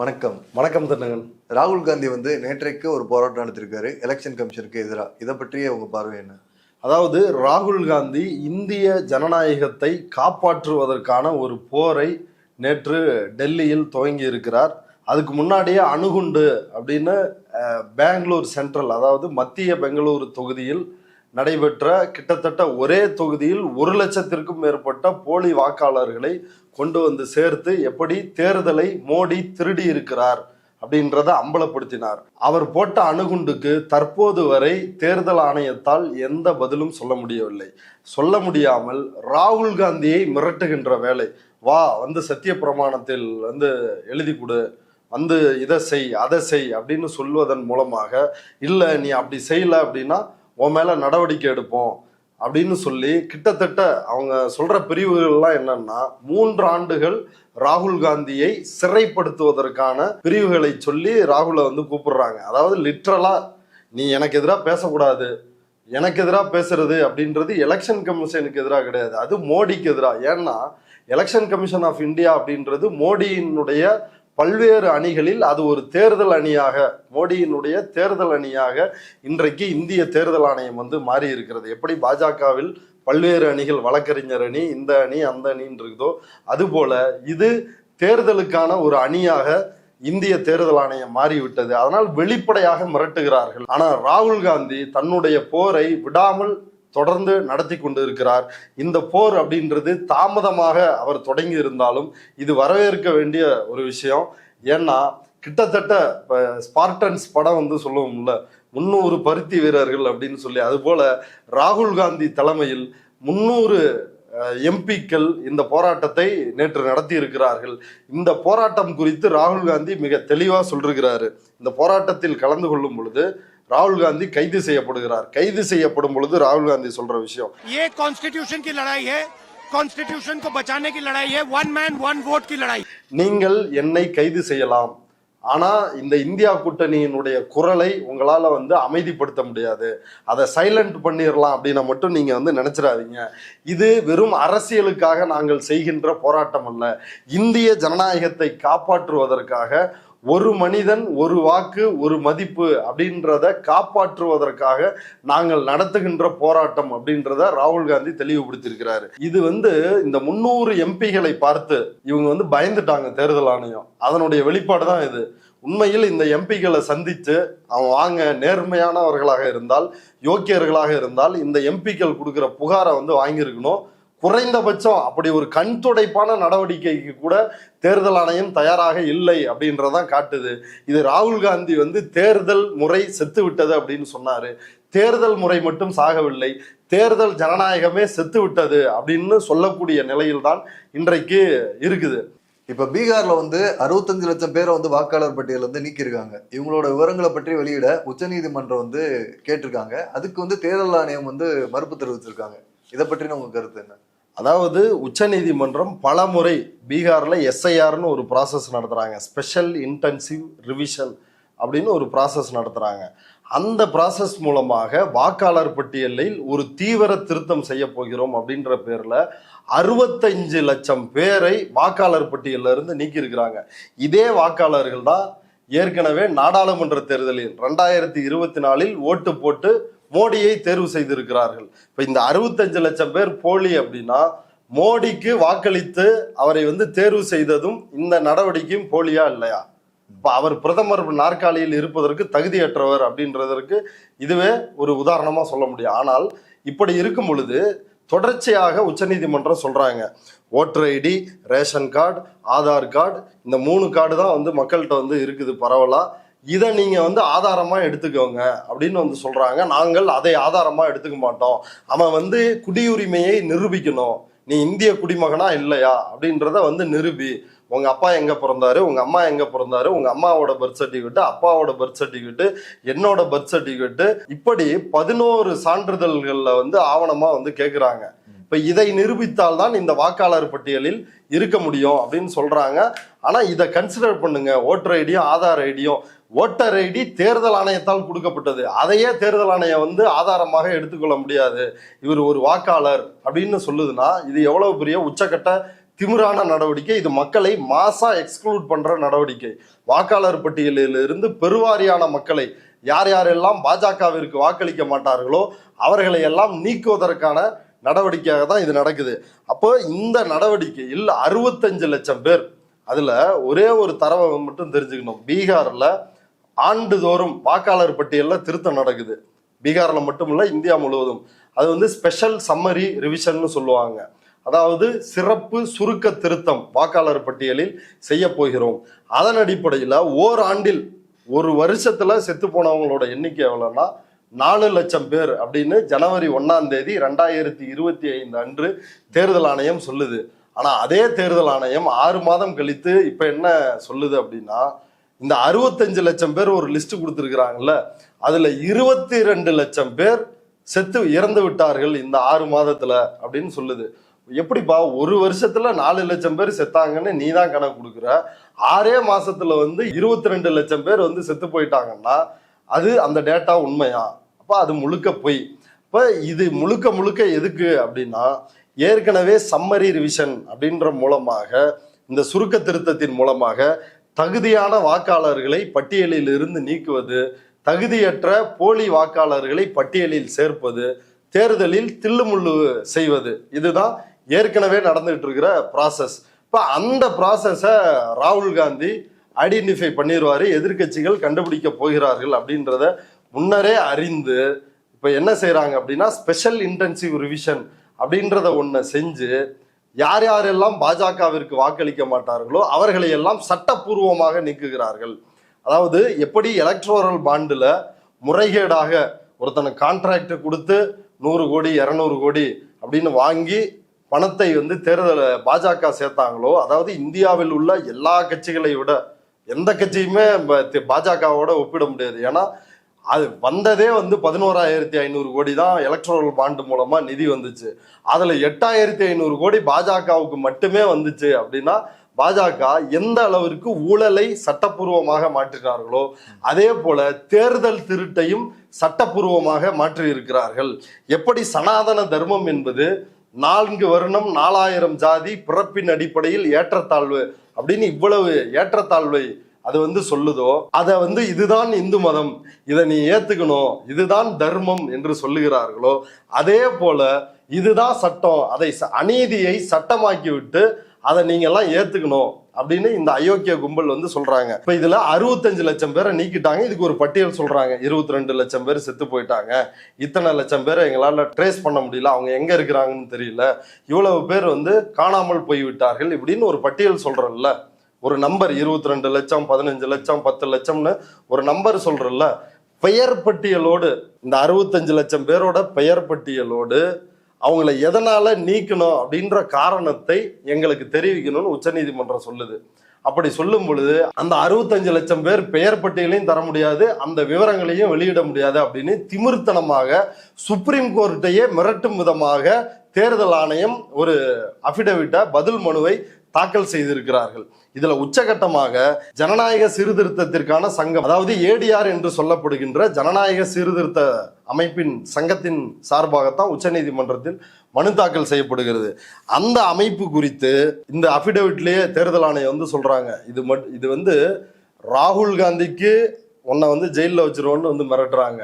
வணக்கம். வணக்கம் தன்னகன். ராகுல் காந்தி நேற்றைக்கு ஒரு போராட்டம் நடத்திருக்காரு எலெக்ஷன் கமிஷனுக்கு எதிராக. இதை பற்றிய உங்க பார்வை என்ன? அதாவது ராகுல் காந்தி இந்திய ஜனநாயகத்தை காப்பாற்றுவதற்கான ஒரு போரை நேற்று டெல்லியில் துவங்கி இருக்கிறார். அதுக்கு முன்னாடியே அணுகுண்டு அப்படின்னு பெங்களூர் சென்ட்ரல், அதாவது மத்திய பெங்களூரு தொகுதியில் நடைபெற்ற கிட்டத்தட்ட ஒரே தொகுதியில் 1,00,000க்கும் மேற்பட்ட போலி வாக்காளர்களை கொண்டு வந்து சேர்த்து எப்படி தேர்தலை மோடி திருடி இருக்கிறார் அப்படின்றத அம்பலப்படுத்தினார். அவர் போட்ட அணுகுண்டுக்கு தற்போது வரை தேர்தல் ஆணையத்தால் எந்த பதிலும் சொல்ல முடியவில்லை. சொல்ல முடியாமல் ராகுல் காந்தியை மிரட்டுகின்ற வேலை, வா சத்திய பிரமாணத்தில் எழுதி கொடு, இதை செய் அதை செய் அப்படின்னு சொல்வதன் மூலமாக, இல்லை நீ அப்படி செய்யல அப்படின்னா உன் மேல நடவடிக்கை எடுப்போம் அப்படின்னு சொல்லி கிட்டத்தட்ட அவங்க சொல்ற பிரிவுகள்லாம் என்னன்னா 3 ஆண்டுகள் ராகுல் காந்தியை சிறைப்படுத்துவதற்கான பிரிவுகளை சொல்லி ராகுலை கூப்பிடுறாங்க. அதாவது லிட்ரலா நீ எனக்கு எதிராக பேசக்கூடாது, எனக்கு எதிராக பேசுறது அப்படின்றது எலெக்ஷன் கமிஷனுக்கு எதிராக கிடையாது, அது மோடிக்கு எதிராக. ஏன்னா எலெக்ஷன் கமிஷன் ஆஃப் இந்தியா அப்படின்றது மோடியினுடைய பல்வேறு அணிகளில் அது ஒரு தேர்தல் அணியாக, மோடியினுடைய தேர்தல் அணியாக இன்றைக்கு இந்திய தேர்தல் ஆணையம் மாறி இருக்கிறது. எப்படி பாஜகவில் பல்வேறு அணிகள், வழக்கறிஞர் அணி, இந்த அணி அந்த அணின்னு இருக்குதோ, அதுபோல இது தேர்தலுக்கான ஒரு அணியாக இந்திய தேர்தல் ஆணையம் மாறிவிட்டது. அதனால் வெளிப்படையாக மிரட்டுகிறார்கள். ஆனால் ராகுல் காந்தி தன்னுடைய போரை விடாமல் தொடர்ந்து நடத்தி கொண்டு இருக்கிறார். இந்த போர் அப்படின்றது தாமதமாக அவர் தொடங்கி இருந்தாலும் இது வரவேற்க வேண்டிய ஒரு விஷயம். ஏன்னா கிட்டத்தட்ட இப்போ ஸ்பார்டன்ஸ் படம் சொல்லுவோம்ல, 300 பருத்தி வீரர்கள் அப்படின்னு சொல்லி, அதுபோல ராகுல் காந்தி தலைமையில் 300 எம்பிக்கள் இந்த போராட்டத்தை நேற்று நடத்தி இருக்கிறார்கள். இந்த போராட்டம் குறித்து ராகுல் காந்தி மிக தெளிவாக சொல்லிருக்கிறாரு. இந்த போராட்டத்தில் கலந்து கொள்ளும் பொழுது ராகுல் காந்தி கைது செய்யப்படுகிறார். கைது செய்யப்படும் பொழுது ராகுல் காந்தி சொல்ற விஷயம், ये कॉन्स्टिट्यूशन की लड़ाई है, कॉन्स्टिट्यूशन को बचाने की लड़ाई है, वन मैन वन वोट की लड़ाई. நீங்கள் என்னை கைது செய்யலாம், ஆனா இந்த இந்தியா கூட்டணியினுடைய குரலை உங்களால அமைதிப்படுத்த முடியாது, அதை சைலண்ட் பண்ணிடலாம் அப்படின்னு மட்டும் நீங்க நினைச்சிடாதீங்க. இது வெறும் அரசியலுக்காக நாங்கள் செய்கின்ற போராட்டம் அல்ல, இந்திய ஜனநாயகத்தை காப்பாற்றுவதற்காக, ஒரு மனிதன் ஒரு வாக்கு ஒரு மதிப்பு அப்படின்றத காப்பாற்றுவதற்காக நாங்கள் நடத்துகின்ற போராட்டம் அப்படின்றத ராகுல் காந்தி தெளிவுபடுத்தியிருக்கிறாரு. இது இந்த 300 எம்பிகளை பார்த்து இவங்க பயந்துட்டாங்க தேர்தல் ஆணையம். அதனுடைய வெளிப்பாடு தான் இது. உண்மையில் இந்த எம்பிகளை சந்தித்து அவன் வாங்க, நேர்மையானவர்களாக இருந்தால், யோக்கியர்களாக இருந்தால் இந்த எம்பிக்கள் கொடுக்குற புகாரை வாங்கியிருக்கணும். குறைந்தபட்சம் அப்படி ஒரு கண் துடைப்பான நடவடிக்கைக்கு கூட தேர்தல் ஆணையம் தயாராக இல்லை அப்படின்றதான் காட்டுது. இது ராகுல் காந்தி தேர்தல் முறை செத்து விட்டது அப்படின்னு சொன்னாரு. தேர்தல் முறை மட்டும் சாகவில்லை, தேர்தல் ஜனநாயகமே செத்து விட்டது அப்படின்னு சொல்லக்கூடிய நிலையில்தான் இன்றைக்கு இருக்குது. இப்ப பீகார்ல 65 லட்சம் பேரை வாக்காளர் பட்டியல் நீக்கியிருக்காங்க. இவங்களோட விவரங்களை பற்றி வெளியிட உச்சநீதிமன்றம் கேட்டிருக்காங்க. அதுக்கு தேர்தல் ஆணையம் மறுப்பு தெரிவிச்சிருக்காங்க. இதை பற்றின உங்க கருத்து என்ன? அதாவது உச்சநீதிமன்றம் பல முறை பீகார்ல எஸ்ஐஆர்னு ஒரு ப்ராசஸ் நடத்துறாங்க, ஸ்பெஷல் இன்டென்சிவ் ரிவிஷன் அப்படின்னு ஒரு ப்ராசஸ் நடத்துறாங்க. அந்த ப்ராசஸ் மூலமாக வாக்காளர் பட்டியலில் ஒரு தீவிர திருத்தம் செய்ய போகிறோம் அப்படின்ற பேர்ல 65 லட்சம் பேரை வாக்காளர் பட்டியலில் இருந்து நீக்கி இருக்கிறாங்க. இதே வாக்காளர்கள் தான் ஏற்கனவே நாடாளுமன்ற தேர்தலில் 2024 ஓட்டு போட்டு மோடியை தேர்வு செய்திருக்கிறார்கள். இப்ப இந்த 65 லட்சம் பேர் போலி அப்படின்னா மோடிக்கு வாக்களித்து அவரை தேர்வு செய்ததும் இந்த நடவடிக்கையும் போலியா இல்லையா? இப்ப அவர் பிரதமர் நாற்காலியில் இருப்பதற்கு தகுதியற்றவர் அப்படின்றதற்கு இதுவே ஒரு உதாரணமா சொல்ல முடியும். ஆனால் இப்படி இருக்கும் பொழுது தொடர்ச்சியாக உச்சநீதிமன்றம் சொல்றாங்க, voter ID, ration card, Aadhaar card, இந்த 3 கார்டு தான் மக்கள்கிட்ட இருக்குது பரவலா, இதை நீங்க ஆதாரமா எடுத்துக்கோங்க அப்படின்னு சொல்றாங்க. நாங்கள் அதை ஆதாரமா எடுத்துக்க மாட்டோம், அவன் குடியுரிமையை நிரூபிக்கணும், நீ இந்திய குடிமகனா இல்லையா அப்படின்றத நிரூபி, உங்க அப்பா எங்க பிறந்தாரு, உங்க அம்மா எங்க பிறந்தாரு, உங்க அம்மாவோட பர்த் சர்டிபிகேட், அப்பாவோட பர்த் சர்டிபிகேட், என்னோட பர்த் சர்டிபிகேட், இப்படி 11 சான்றிதழ்கள்ல ஆவணமா கேக்குறாங்க. இப்ப இதை நிரூபித்தால் தான் இந்த வாக்காளர் பட்டியலில் இருக்க முடியும் அப்படின்னு சொல்றாங்க. ஆனா இதை கன்சிடர் பண்ணுங்க, ஓட்டர் ஐடியும் ஆதார் ஐடியும். ஓட்டர் ஐடி தேர்தல் ஆணையத்தால் கொடுக்கப்பட்டது, அதையே தேர்தல் ஆணையம் ஆதாரமாக எடுத்துக்கொள்ள முடியாது. இவர் ஒரு வாக்காளர் அப்படின்னு சொல்லுதுன்னா இது எவ்வளவு பெரிய உச்சக்கட்ட திமிரான நடவடிக்கை. இது மக்களை மாசா எக்ஸ்க்ளூட் பண்ற நடவடிக்கை. வாக்காளர் பட்டியலிலிருந்து பெருவாரியான மக்களை, யார் யாரெல்லாம் பாஜகவிற்கு வாக்களிக்க மாட்டார்களோ அவர்களை எல்லாம் நீக்குவதற்கான நடவடிக்கையாக தான் இது நடக்குது. அப்போ இந்த நடவடிக்கையில் 65 லட்சம் பேர், அதுல ஒரே ஒரு தரவை மட்டும் தெரிஞ்சுக்கணும். பீகார்ல ஆண்டுதோறும் வாக்காளர் பட்டியலில் திருத்தம் நடக்குது. பீகார்ல மட்டும் இல்ல, இந்தியா முழுவதும். அது வந்து ஸ்பெஷல் சம்மரி ரிவிஷன் சொல்லுவாங்க. அதாவது சிறப்பு சுருக்க திருத்தம் வாக்காளர் பட்டியலில் செய்ய போகிறோம். அதன் அடிப்படையில் ஓராண்டில், ஒரு வருஷத்துல செத்து போனவங்களோட எண்ணிக்கை எவ்வளவுனா 4 லட்சம் பேர் அப்படின்னு ஜனவரி 1ஆம் தேதி 2025 அன்று தேர்தல் ஆணையம் சொல்லுது. ஆனா அதே தேர்தல் ஆணையம் 6 மாதம் கழித்து இப்ப என்ன சொல்லுது அப்படின்னா, இந்த 65 லட்சம் பேர் ஒரு லிஸ்ட் கொடுத்துருக்குறாங்கல்ல, அதுல 22 லட்சம் பேர் செத்து இறந்து விட்டார்கள் இந்த 6 மாதத்துல அப்படின்னு சொல்லுது. எப்படிப்பா ஒரு வருஷத்துல 4 லட்சம் பேர் செத்தாங்கன்னு நீ தான் கணக்கு கொடுக்குற, 6 மாசத்துல வந்து 22 லட்சம் பேர் வந்து செத்து போயிட்டாங்கன்னா அது அந்த டேட்டா உண்மையா? அப்ப அது முழுக்க பொய். இப்ப இது முழுக்க முழுக்க எதுக்கு அப்படின்னா, ஏற்கனவே சம்மரி ரிவிஷன் அப்படின்ற மூலமாக, இந்த சுருக்க திருத்தத்தின் மூலமாக தகுதியான வாக்காளர்களை பட்டியலில் இருந்து நீக்குவது, தகுதியற்ற போலி வாக்காளர்களை பட்டியலில் சேர்ப்பது, தேர்தலில் தில்லுமுள்ளு செய்வது, இதுதான் ஏற்கனவே நடந்துகிட்டு இருக்கிற ப்ராசஸ். இப்ப அந்த ப்ராசஸை ராகுல் காந்தி ஐடென்டிஃபை பண்ணிடுவாரு, எதிர்கட்சிகள் கண்டுபிடிக்க போகிறார்கள் அப்படின்றத முன்னரே அறிந்து இப்ப என்ன செய்யறாங்க அப்படின்னா, ஸ்பெஷல் இன்டென்சிவ் ரிவிஷன் அப்படின்றத ஒன்றை செஞ்சு யார் யாரெல்லாம் பாஜகவிற்கு வாக்களிக்க மாட்டார்களோ அவர்களை எல்லாம் சட்டப்பூர்வமாக நீக்குகிறார்கள். அதாவது எப்படி எலக்ட்ரோரல் பாண்டுல முறைகேடாக ஒருத்தனுக்கு கான்ட்ராக்ட் கொடுத்து 100 கோடி 200 கோடி அப்படின்னு வாங்கி பணத்தை வந்து தேர்தல் பாஜக சேர்த்தாங்களோ, அதாவது இந்தியாவில் உள்ள எல்லா கட்சிகளை விட எந்த கட்சியுமே பாஜகவோட ஒப்பிட முடியாது. ஏன்னா அது வந்ததே வந்து 11,500 கோடி தான் எலக்ட்ரல் பாண்டு மூலமா நிதி வந்துச்சு. அதுல 8,500 கோடி பாஜகவுக்கு மட்டுமே வந்துச்சு. அப்படின்னா பாஜக எந்த அளவிற்கு ஊழலை சட்டப்பூர்வமாக மாற்றினார்களோ அதே போல தேர்தல் திருட்டையும் சட்டப்பூர்வமாக மாற்றி இருக்கிறார்கள். எப்படி சனாதன தர்மம் என்பது 4 வருணம் 4000 ஜாதி பிறப்பின் அடிப்படையில் ஏற்றத்தாழ்வு அப்படின்னு இவ்வளவு ஏற்றத்தாழ்வை அது வந்து சொல்லுதோ, அதை வந்து இதுதான் இந்து மதம், இதை நீ ஏத்துக்கணும், இதுதான் தர்மம் என்று சொல்லுகிறார்களோ, அதே போல இதுதான் சட்டம், அதை அநீதியை சட்டமாக்கி விட்டு அதை நீங்க எல்லாம் ஏத்துக்கணும் அப்படின்னு இந்த அயோக்கிய கும்பல் வந்து சொல்றாங்க. இப்ப இதுல 65 லட்சம் பேரை நீக்கிட்டாங்க. இதுக்கு ஒரு பட்டியல் சொல்றாங்க. 22 லட்சம் பேர் செத்து போயிட்டாங்க, இத்தனை லட்சம் பேரை எங்களால ட்ரேஸ் பண்ண முடியல, அவங்க எங்க இருக்கிறாங்கன்னு தெரியல, இவ்வளவு பேர் வந்து காணாமல் போய்விட்டார்கள் இப்படின்னு ஒரு பட்டியல் சொல்றல்ல. ஒரு நம்பர் 22 லட்சம் 15 லட்சம் 10 லட்சம்னு ஒரு நம்பர் சொல்றல்ல. பெயர் பட்டியலோடு, இந்த 65 லட்சம் பேரோட பெயர் பட்டியலோடு அவங்கள எதனால நீக்கணும் அப்படின்ற காரணத்தை எங்களுக்கு தெரிவிக்கணும்னு உச்சநீதிமன்றம் சொல்லுது. அப்படி சொல்லும் பொழுது அந்த 65 லட்சம் பேர் பெயர் பட்டியலையும் தர முடியாது, அந்த விவரங்களையும் வெளியிட முடியாது அப்படின்னு திமிர்த்தனமாக சுப்ரீம் கோர்ட்டையே மிரட்டும் விதமாக தேர்தல் ஆணையம் ஒரு அபிடவிட்டை, பதில் மனுவை தாக்கல் செய்திருக்கிறார்கள். இதுல உச்சகட்டமாக ஜனநாயக சீர்திருத்தத்திற்கான சங்கம், அதாவது ஏடிஆர் என்று சொல்லப்படுகின்ற ஜனநாயக சீர்திருத்த அமைப்பின் சங்கத்தின் சார்பாகத்தான் உச்சநீதிமன்றத்தில் மனு தாக்கல் செய்யப்படுகிறது. அந்த அமைப்பு குறித்து இந்த அபிடவிட்லயே தேர்தல் ஆணையம் வந்து சொல்றாங்க, இது வந்து ராகுல் காந்திக்கு உன்னை வந்து ஜெயிலில் வச்சிருவோன்னு வந்து மிரட்டுறாங்க.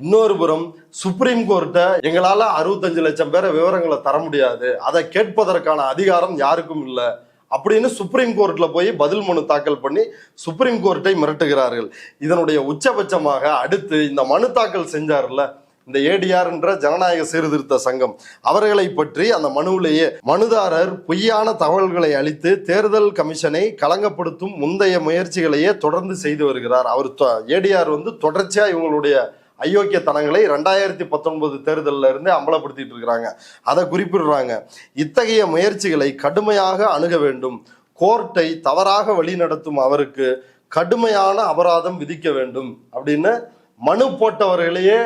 இன்னொரு புறம் சுப்ரீம் கோர்ட்டை எங்களால 65 லட்சம் பேரை விவரங்களை தர முடியாது, அதை கேட்பதற்கான அதிகாரம் யாருக்கும் இல்லை அப்படின்னு சுப்ரீம் கோர்ட்ல போய் பதில் மனு தாக்கல் பண்ணி சுப்ரீம் கோர்ட்டை மிரட்டுகிறார்கள். இதனுடைய உச்சபட்சமாக அடுத்து இந்த மனு தாக்கல் செஞ்சார்ல இந்த ஏடிஆர் என்ற ஜனநாயக சீர்திருத்த சங்கம், அவர்களை பற்றி அந்த மனுவிலேயே மனுதாரர் பொய்யான தகவல்களை அளித்து தேர்தல் கமிஷனை களங்கப்படுத்தும் முந்தைய முயற்சிகளையே தொடர்ந்து செய்து வருகிறார். அவர் ஏடிஆர் வந்து தொடர்ச்சியா இவங்களுடைய அயோக்கியத்தனங்களை 2019 தேர்தலில் இருந்தே அம்பலப்படுத்திட்டு இருக்கிறாங்க. அதை குறிப்பிடுறாங்க. இத்தகைய முயற்சிகளை கடுமையாக அணுக வேண்டும், கோர்ட்டை தவறாக வழிநடத்தும் அவருக்கு கடுமையான அபராதம் விதிக்க வேண்டும் அப்படின்னு மனு போட்டவர்களையே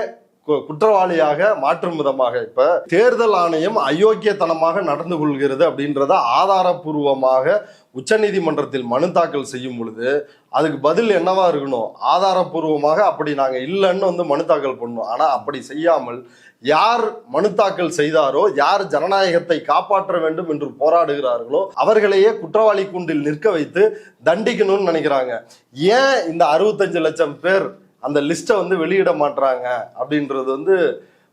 குற்றவாளியாக மாற்றும் விதமாக இப்ப தேர்தல் ஆணையம் அயோக்கியத்தனமாக நடந்து கொள்கிறது அப்படின்றத ஆதாரபூர்வமாக உச்சநீதிமன்றத்தில் மனு தாக்கல் செய்யும் பொழுது அதுக்கு பதில் என்னவா இருக்கணும்? ஆதாரபூர்வமாக அப்படி நாங்க இல்லைன்னு வந்து மனு தாக்கல் பண்ணணும். ஆனா அப்படி செய்யாமல் யார் மனு தாக்கல் செய்தாரோ, யார் ஜனநாயகத்தை காப்பாற்ற வேண்டும் என்று போராடுகிறார்களோ அவர்களையே குற்றவாளி கூண்டில் நிற்க வைத்து தண்டிக்கணும்னு நினைக்கிறாங்க. ஏன் இந்த 65 லட்சம் பேர் அந்த லிஸ்ட்டை வந்து வெளியிட மாட்டாங்க அப்படின்றது வந்து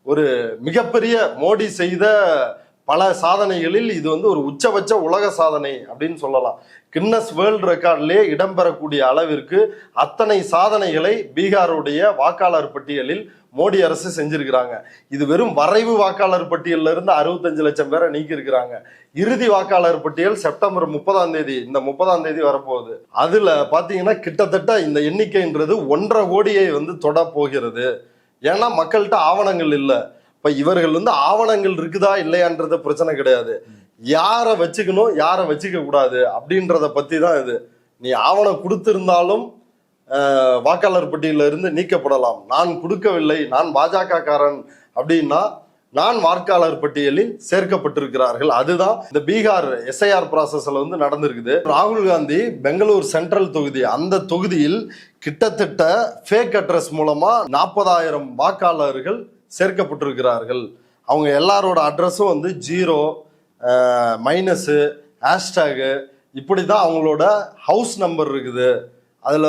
ஒரு மிகப்பெரிய மோடி செய்த பல சாதனைகளில் இது வந்து ஒரு உச்சபட்ச உலக சாதனை அப்படின்னு சொல்லலாம். கின்னஸ் வேர்ல்டு ரெக்கார்ட்லேயே இடம்பெறக்கூடிய அளவிற்கு அத்தனை சாதனைகளை பீகாருடைய வாக்காளர் பட்டியலில் மோடி அரசு செஞ்சிருக்கிறாங்க. இது வெறும் வரைவு வாக்காளர் பட்டியலில் இருந்து 65 லட்சம் பேரை நீக்கி இருக்கிறாங்க. இறுதி வாக்காளர் பட்டியல் செப்டம்பர் 30ஆம் தேதி, இந்த 30ஆம் தேதி வரப்போகுது. அதுல பாத்தீங்கன்னா கிட்டத்தட்ட இந்த எண்ணிக்கைன்றது 1.5 கோடியை வந்து தொட போகிறது. ஏன்னா மக்கள்கிட்ட ஆவணங்கள் இல்லை. இப்ப இவர்கள் வந்து ஆவணங்கள் இருக்குதா இல்லையான்றது பிரச்சனை கிடையாது, யாரை வச்சுக்கணும் யாரை வச்சுக்க கூடாது அப்படின்றத பத்தி தான் இது. நீ ஆவணம் கொடுத்திருந்தாலும் வாக்காளர் பட்டியலில் இருந்து நீக்கப்படலாம். நான் கொடுக்கவில்லை, நான் பாஜக காரன் அப்படின்னா நான் வாக்காளர் பட்டியலில் சேர்க்கப்பட்டிருக்கிறார்கள். அதுதான் இந்த பீகார் எஸ்ஐஆர் ப்ராசஸ்ல வந்து நடந்திருக்குது. ராகுல் காந்தி பெங்களூர் சென்ட்ரல் தொகுதி, அந்த தொகுதியில் கிட்டத்தட்ட ஃபேக் அட்ரஸ் மூலமா 40,000 வாக்காளர்கள் சேர்க்கப்பட்டிருக்கிறார்கள். அவங்க எல்லாரோட அட்ரஸும் வந்து 0, மைனஸு, ஹேஷ்டேகு, இப்படி தான் அவங்களோட ஹவுஸ் நம்பர் இருக்குது. அதில்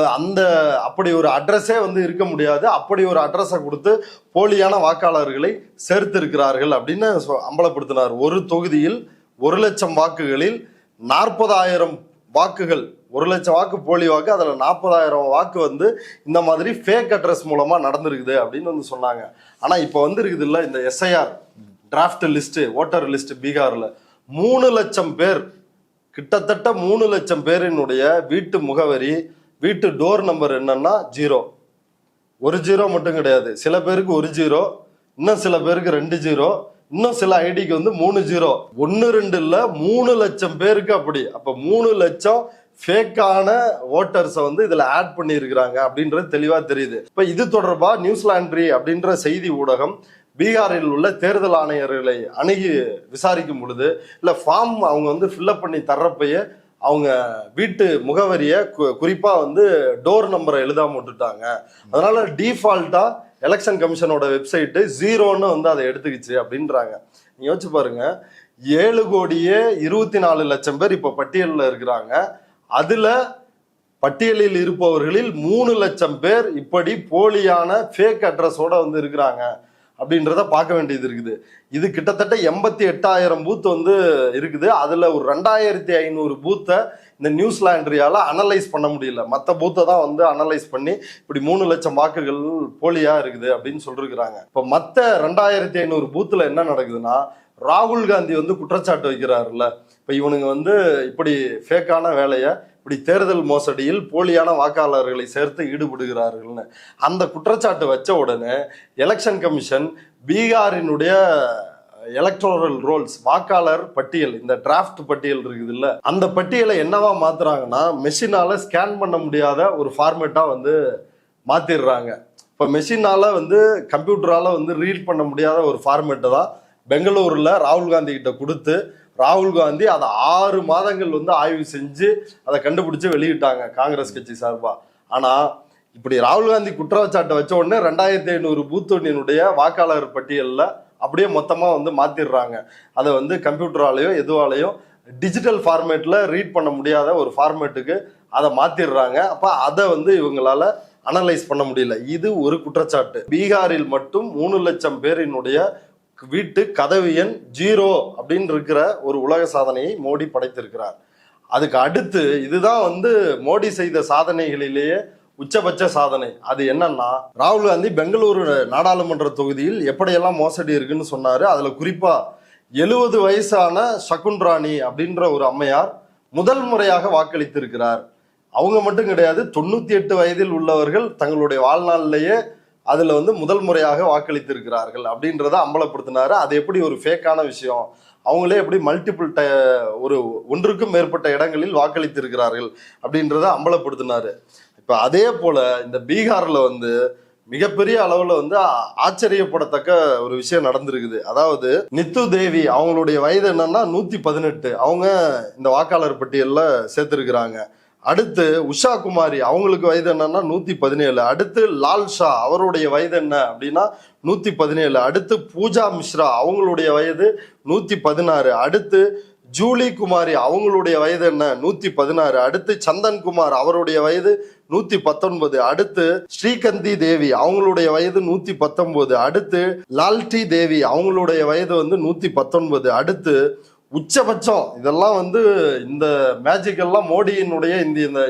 அப்படி ஒரு அட்ரஸே வந்து இருக்க முடியாது. அப்படி ஒரு அட்ரஸை கொடுத்து போலியான வாக்காளர்களை சேர்த்து இருக்கிறார்கள் அப்படின்னு அம்பலப்படுத்தினார். ஒரு தொகுதியில் 1 லட்சம் வாக்குகளில் 40,000 வாக்குகள், 1 லட்சம் வாக்கு போலி வாக்கு, அதில் 40,000 வாக்கு வந்து இந்த மாதிரி ஃபேக் அட்ரஸ் மூலமாக நடந்திருக்குது அப்படின்னு வந்து சொன்னாங்க. ஆனால் இப்போ வந்து இருக்குது இல்லை இந்த SIR draft list, voter list பீகாரில் 3 லட்சம் பேர், கிட்டத்தட்ட 3 லட்சம் பேரினுடைய வீட்டு முகவரி, வீட்டு டோர் நம்பர் என்னன்னா 0. ஒரு 0 மட்டும் கிடையாது, சில பேருக்கு 1 0, இன்னும் சில பேருக்கு 2 0, இன்னும் சில ஐடிக்கு வந்து 3 0. 1 2 இல்ல 3 லட்சம் பேருக்கு அப்படி. அப்ப 3 லட்சம் ஃபேக்கான ஓட்டர்ஸை வந்து இதுல ஆட் பண்ணி இருக்கிறாங்க அப்படின்றது தெளிவா தெரியுது. இப்ப இது தொடர்பா நியூஸ்லாண்ட்ரி அப்படின்ற செய்தி ஊடகம் பீகாரில் உள்ள தேர்தல் ஆணையர்களை அணுகி விசாரிக்கும் பொழுது, இல்ல ஃபார்ம் அவங்க வந்து ஃபில்அப் பண்ணி தர்றப்பயே அவங்க வீட்டு முகவரியை குறிப்பா வந்து டோர் நம்பரை எழுதாம விட்டுட்டாங்க. அதனால டிஃபால்ட்டா எலெக்ஷன் கமிஷனோட வெப்சைட்டு 0ன்னு வந்து அதை எடுத்துக்கிச்சு அப்படின்றாங்க. நீங்க யோசிச்சு பாருங்க, 7,24,00,000 பேர் இப்ப பட்டியலில் இருக்கிறாங்க. அதுல பட்டியலில் இருப்பவர்களில் 3 லட்சம் பேர் இப்படி போலியான ஃபேக் அட்ரஸோட வந்து இருக்கிறாங்க அப்படின்றத பார்க்க வேண்டியது இருக்குது. இது கிட்டத்தட்ட 88,000 பூத் வந்து இருக்குது. அதுல ஒரு 2,500 பூத்தை இந்த நியூஸ்லாண்ட்ரியால அனலைஸ் பண்ண முடியல. மற்ற பூத்தை தான் வந்து அனலைஸ் பண்ணி இப்படி 3 லட்சம் வாக்குகள் போலியா இருக்குது அப்படின்னு சொல்லிருக்கிறாங்க. இப்ப மற்ற 2,500 பூத்துல என்ன நடக்குதுன்னா, ராகுல் காந்தி வந்து குற்றச்சாட்டு வைக்கிறாருல்ல, இப்ப இவனுங்க வந்து இப்படி ஃபேக்கான வேலையை, இப்படி தேர்தல் மோசடியில் போலியான வாக்காளர்களை சேர்த்து ஈடுபடுகிறார்கள்னு அந்த குற்றச்சாட்டு வச்ச உடனே எலெக்ஷன் கமிஷன் பீகாரினுடைய எலக்டோரல் ரோல்ஸ், வாக்காளர் பட்டியல், இந்த டிராஃப்ட் பட்டியல் இருக்குது இல்ல, அந்த பட்டியலை என்னவா மாத்துறாங்கன்னா மெஷினால ஸ்கேன் பண்ண முடியாத ஒரு ஃபார்மேட்டா வந்து மாத்திடுறாங்க. இப்ப மெஷினால வந்து கம்ப்யூட்டரால வந்து ரீட் பண்ண முடியாத ஒரு ஃபார்மேட்டை தான் பெங்களூர்ல ராகுல் காந்தி கிட்ட கொடுத்து, ராகுல் காந்தி அதை 6 மாதங்கள் வந்து ஆய்வு செஞ்சு அதை கண்டுபிடிச்சு வெளியிட்டாங்க காங்கிரஸ் கட்சி சார்பா. ஆனா இப்படி ராகுல் காந்தி குற்றச்சாட்டை வச்ச உடனே 2,500 பூத்தொன்னினுடைய வாக்காளர் பட்டியலில் அப்படியே மொத்தமா வந்து மாத்திடுறாங்க. அதை வந்து கம்ப்யூட்டராலேயோ எதுவாலேயோ டிஜிட்டல் ஃபார்மேட்ல ரீட் பண்ண முடியாத ஒரு ஃபார்மேட்டுக்கு அதை மாத்திடுறாங்க. அப்ப அதை வந்து இவங்களால அனலைஸ் பண்ண முடியல. இது ஒரு குற்றச்சாட்டு. பீகாரில் மட்டும் 3 லட்சம் பேரினுடைய வீட்டு கதவு எண் 0 அப்படின்னு இருக்கிற ஒரு உலக சாதனையை மோடி படைத்திருக்கிறார். அதுக்கு அடுத்து இதுதான் வந்து மோடி செய்த சாதனைகளிலேயே உச்சபட்ச சாதனை. அது என்னன்னா, ராகுல் காந்தி பெங்களூரு நாடாளுமன்ற தொகுதியில் எப்படியெல்லாம் மோசடி இருக்குன்னு சொன்னாரு. அதுல குறிப்பா 70 வயசான சகுன்ராணி அப்படின்ற ஒரு அம்மையார் முதல் முறையாக வாக்களித்திருக்கிறார். அவங்க மட்டும் கிடையாது, 98 வயதில் உள்ளவர்கள் தங்களுடைய வாழ்நாளிலேயே அதுல வந்து முதல் முறையாக வாக்களித்திருக்கிறார்கள் அப்படின்றத அம்பலப்படுத்தினாரு. அது எப்படி ஒரு ஃபேக்கான விஷயம், அவங்களே எப்படி மல்டிபிள் ஒன்றுக்கும் மேற்பட்ட இடங்களில் வாக்களித்திருக்கிறார்கள் அப்படின்றத அம்பலப்படுத்தினாரு. இப்ப அதே போல இந்த பீகார்ல வந்து மிகப்பெரிய அளவுல வந்து ஆச்சரியப்படத்தக்க ஒரு விஷயம் நடந்திருக்குது. அதாவது நித்து தேவி, அவங்களுடைய வயது என்னன்னா 118, அவங்க இந்த வாக்காளர் பட்டியல்ல சேர்த்திருக்கிறாங்க. அடுத்து உஷா குமாரி அவங்களுக்கு வயது என்னன்னா 117. அடுத்து லால் ஷா அவருடைய வயது என்ன அப்படின்னா 117. அடுத்து பூஜா மிஸ்ரா அவங்களுடைய வயது 116. அடுத்து ஜூலி குமாரி அவங்களுடைய வயது என்ன 116. அடுத்து சந்தன் குமார் அவருடைய வயது 119. அடுத்து ஸ்ரீகந்தி தேவி அவங்களுடைய வயது 119. அடுத்து லால்டி தேவி அவங்களுடைய வயது வந்து 119. அடுத்து உச்சபட்சம் இதெல்லாம் வந்து இந்த மேஜிக் எல்லாம் மோடியினுடைய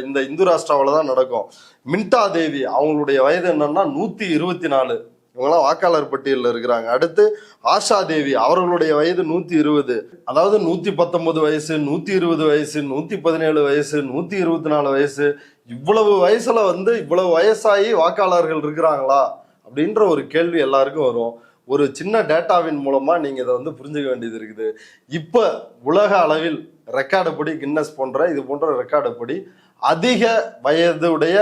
இந்த இந்து ராஷ்டிராவில் தான் நடக்கும். மின்டா தேவி அவங்களுடைய வயது என்னன்னா 124. இவங்கெல்லாம் வாக்காளர் பட்டியலில் இருக்கிறாங்க. அடுத்து ஆஷா தேவி அவர்களுடைய வயது 120. அதாவது 119 வயசு, 120 வயசு, 117 வயசு, 124 வயசு, இவ்வளவு வயசுல வந்து இவ்வளவு வயசாகி வாக்காளர்கள் இருக்கிறாங்களா அப்படின்ற ஒரு கேள்வி எல்லாருக்கும் வரும். ஒரு சின்ன டேட்டாவின் மூலமா நீங்க இதை வந்து புரிஞ்சுக்க வேண்டியது இருக்குது. இப்ப உலக அளவில் ரெக்கார்டு படி, கின்னஸ் போன்ற இது போன்ற ரெக்கார்டு படி அதிக வயதுடைய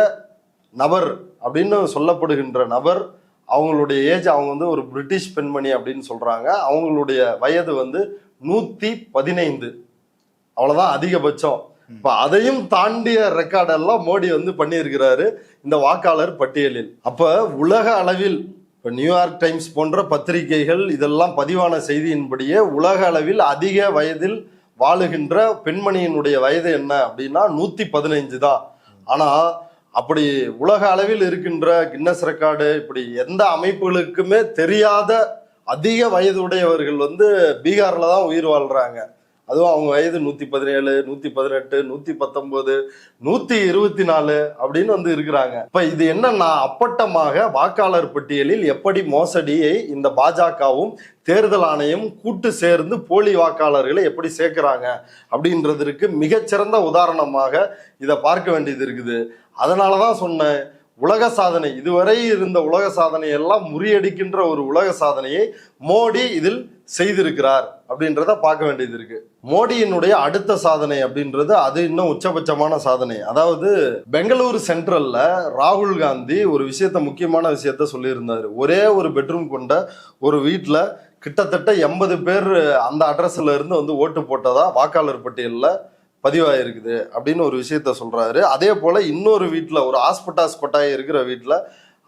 நபர் அப்படின்னு சொல்லப்படுகின்ற நபர், அவங்களுடைய ஏஜ், அவங்க வந்து ஒரு பிரிட்டிஷ் பெண்மணி அப்படின்னு சொல்றாங்க. அவங்களுடைய வயது வந்து 115. அவ்வளவுதான் அதிகபட்சம். இப்ப அதையும் தாண்டிய ரெக்கார்டெல்லாம் மோடி வந்து பண்ணியிருக்கிறாரு இந்த வாக்காளர் பட்டியலில். அப்ப உலக அளவில் இப்போ நியூயார்க் டைம்ஸ் போன்ற பத்திரிகைகள் இதெல்லாம் பதிவான செய்தியின்படியே உலக அளவில் அதிக வயதில் வாழுகின்ற பெண்மணியினுடைய வயது என்ன அப்படின்னா 115 தான். ஆனா அப்படி உலக அளவில் இருக்கின்ற கின்னஸ் ரெக்கார்டு இப்படி எந்த அமைப்புகளுக்குமே தெரியாத அதிக வயதுடையவர்கள் வந்து பீகார்ல தான் உயிர் வாழ்றாங்க. அதுவும் அவங்க வயது 117, 118, 119, 124 அப்படின்னு வந்து இருக்கிறாங்க. இப்ப இது என்னன்னா, அப்பட்டமாக வாக்காளர் பட்டியலில் எப்படி மோசடியை இந்த பாஜகவும் தேர்தல் ஆணையம் கூட்டு சேர்ந்து போலி வாக்காளர்களை எப்படி சேர்க்கிறாங்க அப்படின்றதுக்கு மிகச்சிறந்த உதாரணமாக இதை பார்க்க வேண்டியது இருக்குது. அதனாலதான் சொன்னேன், உலக சாதனை, இதுவரை இருந்த உலக சாதனை எல்லாம் முறியடிக்கின்ற ஒரு உலக சாதனையை மோடி இதில் செய்திருக்கிறார் அப்படின்றத பார்க்க வேண்டியது இருக்கு. மோடியினுடைய அடுத்த சாதனை அப்படின்றது அது இன்னும் உச்சபட்சமான சாதனை. அதாவது பெங்களூரு சென்ட்ரல்ல ராகுல் காந்தி ஒரு விஷயத்த, முக்கியமான விஷயத்த சொல்லியிருந்தாரு. ஒரே ஒரு பெட்ரூம் கொண்ட ஒரு வீட்டுல கிட்டத்தட்ட 80 பேர் அந்த அட்ரஸ்ல இருந்து வந்து ஓட்டு போட்டதா வாக்காளர் பட்டியல்ல பதிவாயிருக்குது அப்படின்னு ஒரு விஷயத்த சொல்றாரு. அதே போல இன்னொரு வீட்டுல, ஒரு ஹாஸ்பிட்டாஸ் கொட்டாய் இருக்கிற வீட்டுல,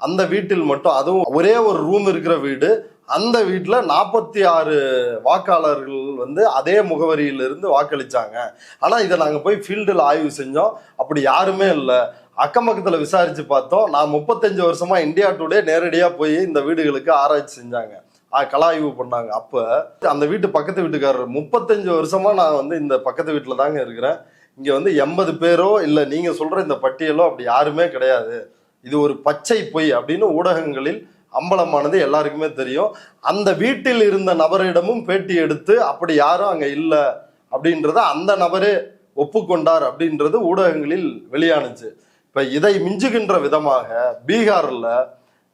அந்த வீட்டில் மட்டும், அதுவும் ஒரே ஒரு ரூம் இருக்கிற வீடு, அந்த வீட்டுல 46 வாக்காளர்கள் வந்து அதே முகவரியிலிருந்து வாக்களிச்சாங்க. ஆனா இதை நாங்க போய் ஃபீல்டில் ஆய்வு செஞ்சோம், அப்படி யாருமே இல்லை. அக்கம் பக்கத்துல விசாரிச்சு பார்த்தோம். நான் 35 வருஷமா இந்தியா டுடே நேரடியா போய் இந்த வீடுகளுக்கு ஆராய்ச்சி செஞ்சாங்க, கலாய்வு பண்ணாங்க. அப்ப அந்த வீட்டு பக்கத்து வீட்டுக்காரர், 35 வருஷமா நான் வந்து இந்த பக்கத்து வீட்டுல தாங்க இருக்கிறேன், இங்க வந்து 80 பேரோ இல்ல நீங்க சொல்ற இந்த பட்டியலோ அப்படி யாருமே கிடையாது, இது ஒரு பச்சை பொய் அப்படின்னு ஊடகங்களில் அம்பலமானது எல்லாருக்குமே தெரியும். அந்த வீட்டில் இருந்த நபரிடமும் பேட்டி எடுத்து அப்படி யாரும் அங்க இல்லை அப்படின்றத அந்த நபரே ஒப்புக்கொண்டார் அப்படின்றது ஊடகங்களில் வெளியானுச்சு. இப்ப இதை மிஞ்சுகின்ற விதமாக பீகார்ல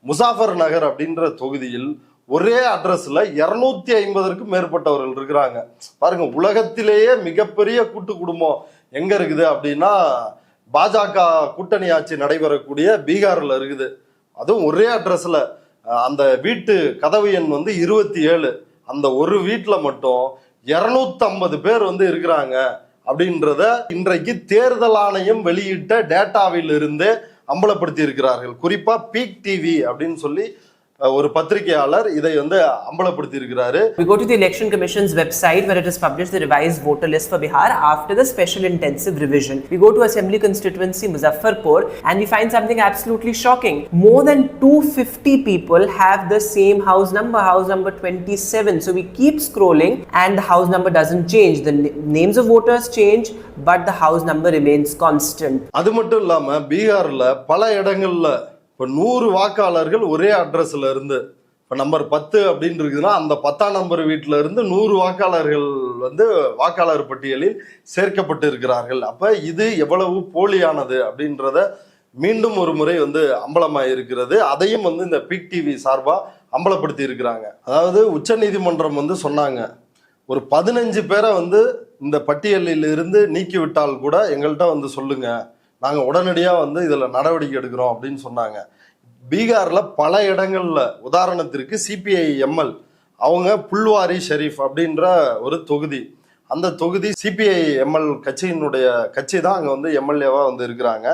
முசாஃபர் நகர் அப்படின்ற தொகுதியில் ஒரே அட்ரஸ்ல 250க்கும் மேற்பட்டவர்கள் இருக்கிறாங்க. பாருங்க, உலகத்திலேயே மிகப்பெரிய கூட்டு குடும்பம் எங்க இருக்குது அப்படின்னா பாஜக கூட்டணி ஆட்சி நடைபெறக்கூடிய பீகார்ல இருக்குது. அதுவும் ஒரே அட்ரஸ்ல. அந்த வீட்டு கதவு எண் வந்து 27. அந்த ஒரு வீட்டுல மட்டும் 250 பேர் வந்து இருக்கிறாங்க அப்படின்றத இன்றைக்கு தேர்தல் ஆணையம் வெளியிட்ட டேட்டாவில் இருந்து அம்பலப்படுத்தி இருக்கிறார்கள். குறிப்பா பீக் டிவி அப்படின்னு சொல்லி ஒரு பத்திரிகையாளர் இதை வந்து அம்பலப்படுத்தி இருக்கிறாரு. We go to the Election Commission's website where it is published the revised voter list for Bihar after the special intensive revision. We go to Assembly Constituency Muzaffarpur and we find something absolutely shocking. More than 250 people have the same house number 27. So we keep scrolling and the house number doesn't change. The names of voters change but the house number remains constant. அது மட்டும் இல்லாம பீகார்ல பல இடங்கள்ல இப்போ 100 வாக்காளர்கள் ஒரே அட்ரஸ்ல இருந்து, இப்போ நம்பர் 10 அப்படின்னு இருக்குதுன்னா அந்த 10ஆம் நம்பர் வீட்டில இருந்து 100 வாக்காளர்கள் வந்து வாக்காளர் பட்டியலில் சேர்க்கப்பட்டு இருக்கிறார்கள். அப்ப இது எவ்வளவு போலியானது அப்படின்றத மீண்டும் ஒரு முறை வந்து அம்பலமாயிருக்கிறது. அதையும் வந்து இந்த பிக் டிவி சார்பா அம்பலப்படுத்தி இருக்கிறாங்க. அதாவது உச்ச நீதிமன்றம் வந்து சொன்னாங்க, ஒரு 15 பேரை வந்து இந்த பட்டியலில் இருந்து நீக்கிவிட்டால் கூட எங்கள்கிட்ட வந்து சொல்லுங்க, நாங்கள் உடனடியாக வந்து இதில் நடவடிக்கை எடுக்கிறோம் அப்படின்னு சொன்னாங்க. பீகாரில் பல இடங்கள்ல, உதாரணத்திற்கு சிபிஐ எம்எல் அவங்க புல்வாரி ஷெரீஃப் அப்படின்ற ஒரு தொகுதி, அந்த தொகுதி சிபிஐ எம்எல் கட்சி தான் அங்கே வந்து எம்எல்ஏவாக வந்து இருக்கிறாங்க.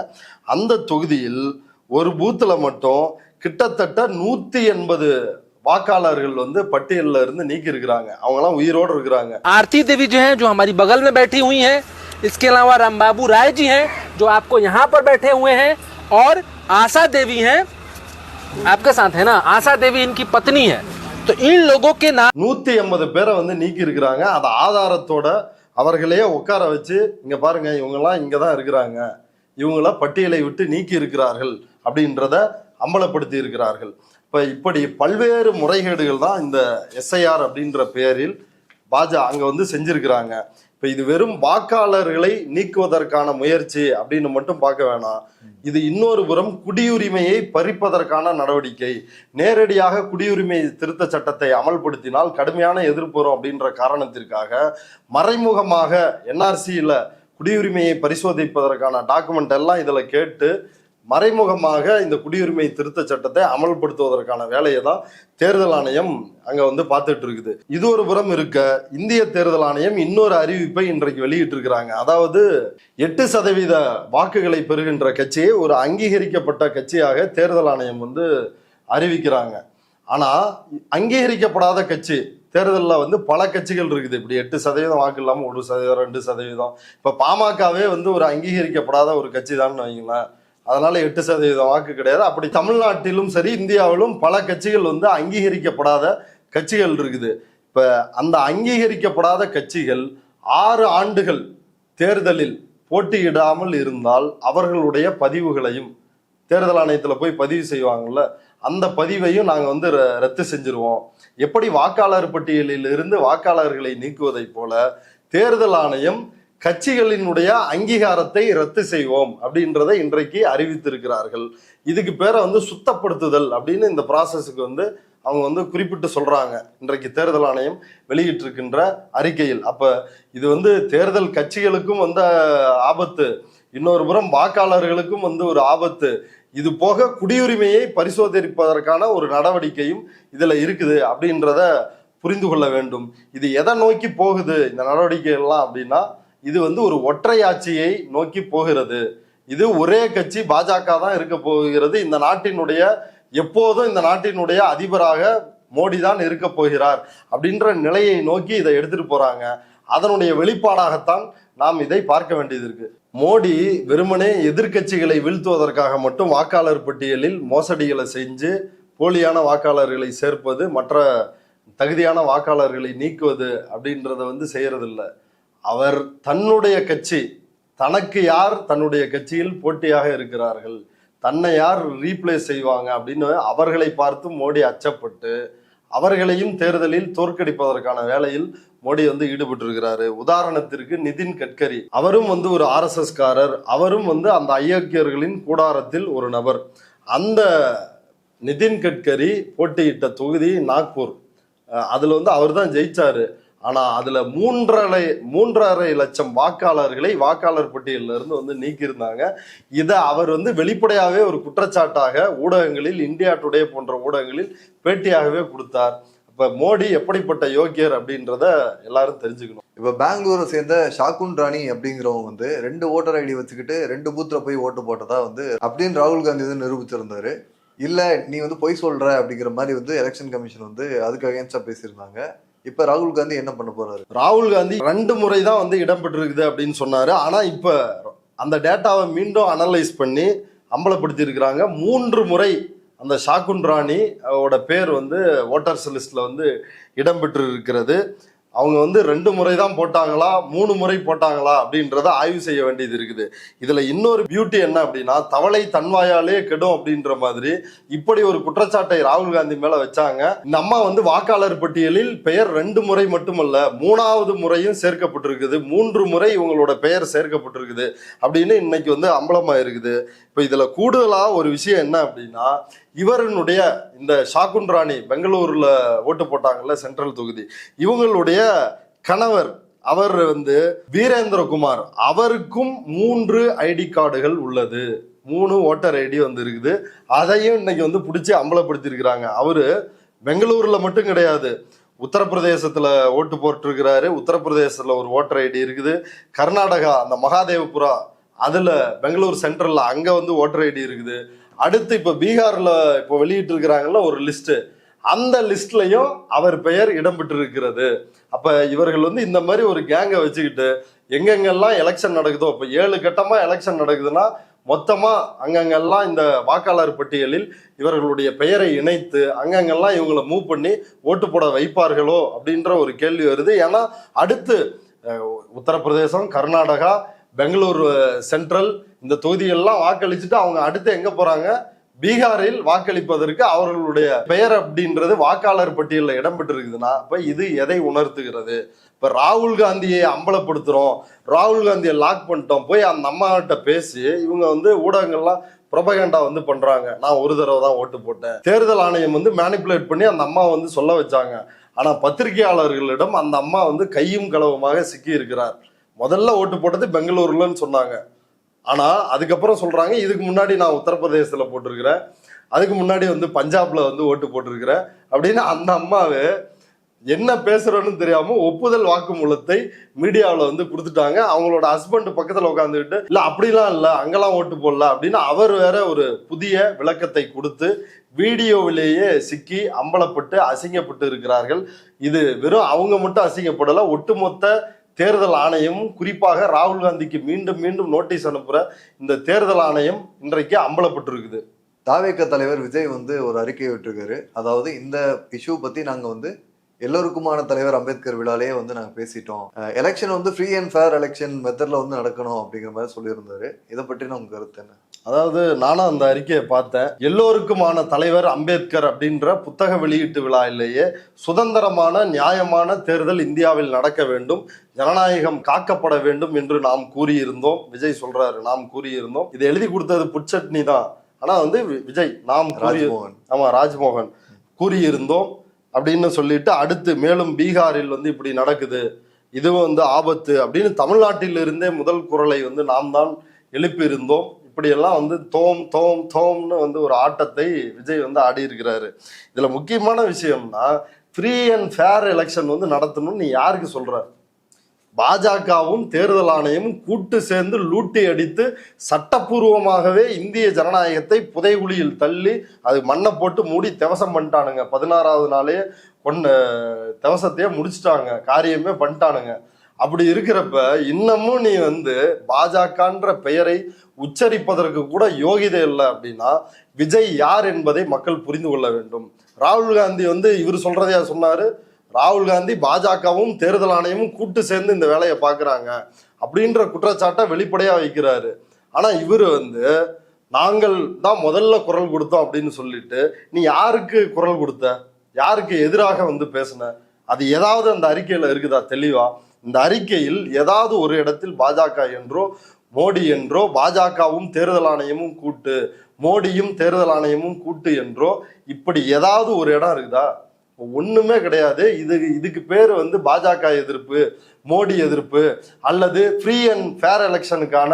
அந்த தொகுதியில் ஒரு பூத்தில் மட்டும் கிட்டத்தட்ட 180 வாக்காளர்கள் வந்து பட்டியலில் இருந்து நீக்கி இருக்கிறாங்க. அவங்கலாம் உயிரோடு இருக்கிறாங்க. आरती देवी जो है, जो हमारी बगल में बैठी हुई हैं, इसके अलावा रामबाबू राय जी हैं जो आपको यहाँ पर बैठे हुए हैं, और आशा देवी हैं आपके साथ, है ना, आशा देवी इनकी पत्नी है. तो इन लोगों के नाम 180 பேரை வந்து நீக்கி இருக்கிறாங்க. அது ஆதாரத்தோட அவர்களே உட்கார வச்சு, இங்க பாருங்க இவங்கெல்லாம் இங்க தான் இருக்கிறாங்க, இவங்கள பட்டியலை விட்டு நீக்கி இருக்கிறார்கள் அப்படின்றத அம்பலப்படுத்தி இருக்கிறார்கள். இப்படி பல்வேறு முறைகேடுகள் தான் இந்த எஸ்ஐஆர் அப்படின்ற பெயரில் அங்க வந்து செஞ்சிருக்கிறாங்க. இது வெறும் வாக்காளர்களை நீக்குவதற்கான முயற்சி அப்படின்னு மட்டும் பார்க்க வேணாம். இது இன்னொரு புறம் குடியுரிமையை பறிப்பதற்கான நடவடிக்கை. நேரடியாக குடியுரிமை திருத்த சட்டத்தை அமல்படுத்தினால் கடுமையான எதிர்ப்பு வரும் அப்படின்ற காரணத்திற்காக மறைமுகமாக என்ஆர்சியில குடியுரிமையை பரிசோதிப்பதற்கான டாக்குமெண்ட் எல்லாம் இதுல கேட்டு மறைமுகமாக இந்த குடியுரிமை திருத்த சட்டத்தை அமல்படுத்துவதற்கான வேலையை தான் தேர்தல் ஆணையம் அங்க வந்து பார்த்துட்டு இருக்குது. இது ஒரு புறம் இருக்க, இந்திய தேர்தல் ஆணையம் இன்னொரு அறிவிப்பை இன்றைக்கு வெளியிட்டு இருக்கிறாங்க. அதாவது 8% வாக்குகளை பெறுகின்ற கட்சியை ஒரு அங்கீகரிக்கப்பட்ட கட்சியாக தேர்தல் ஆணையம் வந்து அறிவிக்கிறாங்க. ஆனா அங்கீகரிக்கப்படாத கட்சி தேர்தலில் வந்து பல கட்சிகள் இருக்குது. இப்படி 8% வாக்கு இல்லாமல் 1%, 2%. இப்ப பாமகவே வந்து ஒரு அங்கீகரிக்கப்படாத ஒரு கட்சி தான் வைங்களேன். அதனால 8% வாக்கு கிடையாது. அப்படி தமிழ்நாட்டிலும் சரி இந்தியாவிலும் பல கட்சிகள் வந்து அங்கீகரிக்கப்படாத கட்சிகள் இருக்குது. இப்ப அந்த அங்கீகரிக்கப்படாத கட்சிகள் 6 ஆண்டுகள் தேர்தலில் போட்டியிடாமல் இருந்தால் அவர்களுடைய பதிவுகளையும் தேர்தல் ஆணையத்தில் போய் பதிவு செய்வாங்கல்ல, அந்த பதிவையும் நாங்கள் வந்து ரத்து செஞ்சிருவோம். எப்படி வாக்காளர் பட்டியலில் இருந்து வாக்காளர்களை நீக்குவதை போல தேர்தல் ஆணையம் கட்சிகளினுடைய அங்கீகாரத்தை ரத்து செய்வோம் அப்படின்றத இன்றைக்கு அறிவித்திருக்கிறார்கள். இதுக்கு பேரை வந்து சுத்தப்படுத்துதல் அப்படின்னு இந்த ப்ராசஸுக்கு வந்து அவங்க வந்து குறிப்பிட்டு சொல்றாங்க இன்றைக்கு தேர்தல் ஆணையம் வெளியிட்டிருக்கின்ற அறிக்கையில். அப்ப இது வந்து தேர்தல் கட்சிகளுக்கும் வந்து ஆபத்து, இன்னொரு புறம் வாக்காளர்களுக்கும் வந்து ஒரு ஆபத்து. இது போக குடியுரிமையை பரிசோதிப்பதற்கான ஒரு நடவடிக்கையும் இதுல இருக்குது அப்படின்றத புரிந்து கொள்ள வேண்டும். இது எதை நோக்கி போகுது இந்த நடவடிக்கை எல்லாம் அப்படின்னா, இது வந்து ஒரு ஒற்றை ஆட்சியை நோக்கி போகிறது. இது ஒரே கட்சி பாஜக தான் இருக்க போகிறது. இந்த நாட்டினுடைய எப்போதும் இந்த நாட்டினுடைய அதிபராக மோடி தான் இருக்க போகிறார் அப்படின்ற நிலையை நோக்கி இதை எடுத்துட்டு போறாங்க. அதனுடைய வெளிப்பாடாகத்தான் நாம் இதை பார்க்க வேண்டியது இருக்கு. மோடி வெறுமனே எதிர்கட்சிகளை வீழ்த்துவதற்காக மட்டும் வாக்காளர் பட்டியலில் மோசடிகளை செஞ்சு போலியான வாக்காளர்களை சேர்ப்பது, மற்ற தகுதியான வாக்காளர்களை நீக்குவது அப்படின்றத வந்து செய்யறதில்லை. அவர் தன்னுடைய கட்சி, தனக்கு யார் தன்னுடைய கட்சியில் போட்டியாக இருக்கிறார்கள், தன்னை யார் ரீப்ளேஸ் செய்வாங்க அப்படின்னு அவர்களை பார்த்து மோடி அச்சப்பட்டு அவர்களையும் தேர்தலில் தோற்கடிப்பதற்கான வேலையில் மோடி வந்து ஈடுபட்டு இருக்கிறாரு. உதாரணத்திற்கு நிதின் கட்கரி, அவரும் வந்து ஒரு RSS காரர், அவரும் வந்து அந்த ஐக்கியர்களின் கூடாரத்தில் ஒரு நபர். அந்த நிதின் கட்கரி போட்டியிட்ட தொகுதி நாக்பூர், அதுல வந்து அவர் தான் ஜெயிச்சாரு. ஆனா அதுல 3.5 லட்சம் வாக்காளர்களை வாக்காளர் பட்டியலில் இருந்து வந்து நீக்கியிருந்தாங்க. இதை அவர் வந்து வெளிப்படையாகவே ஒரு குற்றச்சாட்டாக ஊடகங்களில், இந்தியா டுடே போன்ற ஊடகங்களில் பேட்டியாகவே கொடுத்தார். இப்ப மோடி எப்படிப்பட்ட யோக்கியர் அப்படின்றத எல்லாரும் தெரிஞ்சுக்கணும். இப்ப பெங்களூரை சேர்ந்த ஷாகுன் ராணி அப்படிங்கிறவங்க வந்து 2 ஓட்டர் ஐடி வச்சுக்கிட்டு 2 பூத்துல போய் ஓட்டு போட்டதா வந்து அப்படின்னு ராகுல் காந்தி வந்து நிரூபிச்சிருந்தாரு. இல்ல நீ வந்து பொய் சொல்ற அப்படிங்கிற மாதிரி வந்து எலெக்ஷன் கமிஷன் வந்து அதுக்கு அகேன்ஸ்டா பேசியிருந்தாங்க. இப்ப ராகுல் காந்தி என்ன பண்ண போறாரு? ராகுல் காந்தி 2 முறை தான் வந்து இடம்பெற்றிருக்குது அப்படின்னு சொன்னாரு. ஆனா இப்ப அந்த டேட்டாவை மீண்டும் அனலைஸ் பண்ணி அம்பலப்படுத்தி இருக்கிறாங்க. 3 முறை அந்த ஷாகுன் ராணி அவரோட பேர் வந்து ஓட்டர்ஸ் லிஸ்ட்ல வந்து இடம்பெற்று இருக்கிறது. அவங்க வந்து 2 முறை தான் போட்டாங்களா 3 முறை போட்டாங்களா அப்படின்றத ஆய்வு செய்ய வேண்டியது இருக்குது. இதுல இன்னொரு பியூட்டி என்ன அப்படின்னா, தவளை தன்வாயாலே கெடும் அப்படின்ற மாதிரி இப்படி ஒரு குற்றச்சாட்டை ராகுல் காந்தி மேல வச்சாங்க. இந்த அம்மா வந்து வாக்காளர் பட்டியலில் பெயர் 2 முறை மட்டுமல்ல 3வது முறையும் சேர்க்கப்பட்டிருக்குது. 3 முறை இவங்களோட பெயர் சேர்க்கப்பட்டிருக்குது அப்படின்னு இன்னைக்கு வந்து அம்பலமா இருக்குது. இப்ப இதுல கூடுதலா ஒரு விஷயம் என்ன அப்படின்னா, இவருடைய இந்த ஷாகுன் ராணி பெங்களூர்ல ஓட்டு போட்டாங்கல்ல சென்ட்ரல் தொகுதி, இவங்களுடைய கணவர் அவர் வந்து வீரேந்திரகுமார், அவருக்கும் 3 ஐடி கார்டுகள் உள்ளது. 3 ஓட்டர் ஐடி வந்து இருக்குது. அதையும் இன்னைக்கு வந்து பிடிச்சி அம்பலப்படுத்தி இருக்கிறாங்க. அவரு பெங்களூர்ல மட்டும் கிடையாது, உத்தரப்பிரதேசத்துல ஓட்டு போட்டிருக்கிறாரு. உத்தரப்பிரதேசத்துல ஒரு ஓட்டர் ஐடி இருக்குது. கர்நாடகா அந்த மகாதேவபுரா அதுல பெங்களூர் சென்ட்ரல்ல அங்க வந்து ஓட்டர் ஐடி இருக்குது. அடுத்து இப்ப பீகார்ல இப்போ வெளியிட்டு இருக்கிறாங்கல்ல ஒரு லிஸ்ட், அந்த லிஸ்ட்லயும் அவர் பெயர் இடம்பெற்று இருக்கிறது. அப்ப இவர்கள் வந்து இந்த மாதிரி ஒரு கேங்கை வச்சுக்கிட்டு எங்கெங்கெல்லாம் எலெக்ஷன் நடக்குதோ, இப்ப 7 கட்டமா எலெக்ஷன் நடக்குதுன்னா மொத்தமா அங்கங்கெல்லாம் இந்த வாக்காளர் பட்டியலில் இவர்களுடைய பெயரை இணைத்து அங்கங்கெல்லாம் இவங்களை மூவ் பண்ணி ஓட்டு போட வைப்பார்களோ அப்படின்ற ஒரு கேள்வி வருது. ஏன்னா அடுத்து உத்தரப்பிரதேசம், கர்நாடகா, பெங்களூர் சென்ட்ரல் இந்த தொகுதிகள்லாம் வாக்களிச்சுட்டு அவங்க அடுத்து எங்க போறாங்க? பீகாரில் வாக்களிப்பதற்கு அவர்களுடைய பெயர் அப்படின்றது வாக்காளர் பட்டியலில் இடம்பெற்றிருக்குதுன்னா இப்ப இது எதை உணர்த்துகிறது? இப்ப ராகுல் காந்தியை அம்பலப்படுத்துறோம், ராகுல் காந்தியை லாக் பண்ணிட்டோம், போய் அந்த அம்மாகிட்ட பேசி இவங்க வந்து ஊடகங்கள்லாம் புரபகண்டா வந்து பண்றாங்க. நான் ஒரு தடவை தான் ஓட்டு போட்டேன், தேர்தல் ஆணையம் வந்து மேனிப்புலேட் பண்ணி அந்த அம்மா வந்து சொல்ல வச்சாங்க. ஆனா பத்திரிகையாளர்களிடம் அந்த அம்மா வந்து கையும் களவுமாக சிக்கி இருக்கிறார். முதல்ல ஓட்டு போட்டது பெங்களூர்லன்னு சொன்னாங்க. ஆனா அதுக்கப்புறம் சொல்றாங்க இதுக்கு முன்னாடி நான் உத்தரப்பிரதேசத்துல போட்டிருக்கிறேன், அதுக்கு முன்னாடி வந்து பஞ்சாப்ல வந்து ஓட்டு போட்டிருக்கிறேன் அப்படின்னு அந்த அம்மாவே என்ன பேசுறோன்னு தெரியாம ஒப்புதல் வாக்குமூலத்தை மீடியாவில் வந்து கொடுத்துட்டாங்க. அவங்களோட ஹஸ்பண்ட் பக்கத்துல உட்காந்துக்கிட்டு இல்ல அப்படிலாம் இல்ல அங்கெல்லாம் ஓட்டு போடல அப்படின்னு அவர் வேற ஒரு புதிய விளக்கத்தை கொடுத்து வீடியோவிலேயே சிக்கி அம்பலப்பட்டு அசிங்கப்பட்டு இருக்கிறார்கள். இது வெறும் அவங்க மட்டும் அசிங்கப்படல, ஒட்டுமொத்த தேர்தல் ஆணையம், குறிப்பாக ராகுல் காந்திக்கு மீண்டும் மீண்டும் நோட்டீஸ் அனுப்புற இந்த தேர்தல் ஆணையம் இன்றைக்கு அம்பலப்பட்டிருக்குது. தாவேக தலைவர் விஜய் வந்து ஒரு அறிக்கையை விட்டுருக்காரு. அதாவது இந்த இஷ்யூ பத்தி நாங்க வந்து எல்லோருக்குமான தலைவர் அம்பேத்கர் விழாலேயே வந்து நாங்க பேசிட்டோம், எலெக்ஷன் வந்து ஃப்ரீ அண்ட் ஃபேர் எலெக்ஷன் மெத்தட்ல வந்து நடக்கணும் அப்படிங்கிற மாதிரி சொல்லியிருந்தாரு. இதை பற்றி உங்க கருத்து என்ன? அதாவது நானும் அந்த அறிக்கையை பார்த்தேன். எல்லோருக்குமான தலைவர் அம்பேத்கர் அப்படின்ற புத்தக வெளியீட்டு விழாவிலேயே சுதந்திரமான நியாயமான தேர்தல் இந்தியாவில் நடக்க வேண்டும், ஜனநாயகம் காக்கப்பட வேண்டும் என்று நாம் கூறியிருந்தோம். விஜய் சொல்றாரு நாம் கூறியிருந்தோம். இதை எழுதி கொடுத்தது புட்சட்னி தான், ஆனா வந்து விஜய் நாம் ராஜ்மோகன் கூறியிருந்தோம் அப்படின்னு சொல்லிட்டு அடுத்து மேலும் பீகாரில் வந்து இப்படி நடக்குது, இதுவும் வந்து ஆபத்து அப்படின்னு தமிழ்நாட்டில் இருந்தே முதல் குரலை வந்து நாம் தான் எழுப்பி இருந்தோம். இப்படியெல்லாம் வந்து தோம் தோம் தோம்னு வந்து ஒரு ஆட்டத்தை விஜய் வந்து ஆடி இருக்கிறாரு. இதுல முக்கியமான விஷயம்னா ஃப்ரீ அண்ட் ஃபேர் எலெக்ஷன் வந்து நடத்தணும்னு நீ யாருக்கு சொல்ற? பாஜகவும் தேர்தல் ஆணையமும் கூட்டு சேர்ந்து லூட்டி அடித்து சட்டப்பூர்வமாகவே இந்திய ஜனநாயகத்தை புதைகுழியில் தள்ளி அது மண்ணை போட்டு மூடி திவசம் பண்ணிட்டானுங்க. 16வது நாளே திவசத்தையே முடிச்சுட்டாங்க, காரியமே பண்ணிட்டானுங்க. அப்படி இருக்கிறப்ப இன்னமும் நீ வந்து பாஜகன்ற பெயரை உச்சரிப்பதற்கு கூட யோகிதை இல்லை அப்படின்னா விஜய் யார் என்பதை மக்கள் புரிந்து கொள்ள வேண்டும். ராகுல் காந்தி வந்து இவர் சொல்றதையா சொன்னாரு? ராகுல் காந்தி பாஜகவும் தேர்தல் ஆணையமும் கூட்டு சேர்ந்து இந்த வேலையை பார்க்குறாங்க அப்படின்ற குற்றச்சாட்டை வெளிப்படையா வைக்கிறாரு. ஆனா இவர் வந்து நாங்கள் தான் முதல்ல குரல் கொடுத்தோம் அப்படின்னு சொல்லிட்டு நீ யாருக்கு குரல் கொடுத்த, யாருக்கு எதிராக வந்து பேசின? அது ஏதாவது அந்த அறிக்கையில இருக்குதா தெளிவா? இந்த அறிக்கையில் ஏதாவது ஒரு இடத்தில் பாஜக என்றோ மோடி என்றோ பாஜகவும் தேர்தல் ஆணையமும் கூட்டு, மோடியும் தேர்தல் ஆணையமும் கூட்டு என்றோ இப்படி ஏதாவது ஒரு இடம் இருக்குதா? ஒண்ணுமே கிடையாது. இதுக்கு பேர் வந்து பாஜக எதிர்ப்பு, மோடி எதிர்ப்பு, அல்லது ஃப்ரீ அண்ட் ஃபேர் எலெக்ஷனுக்கான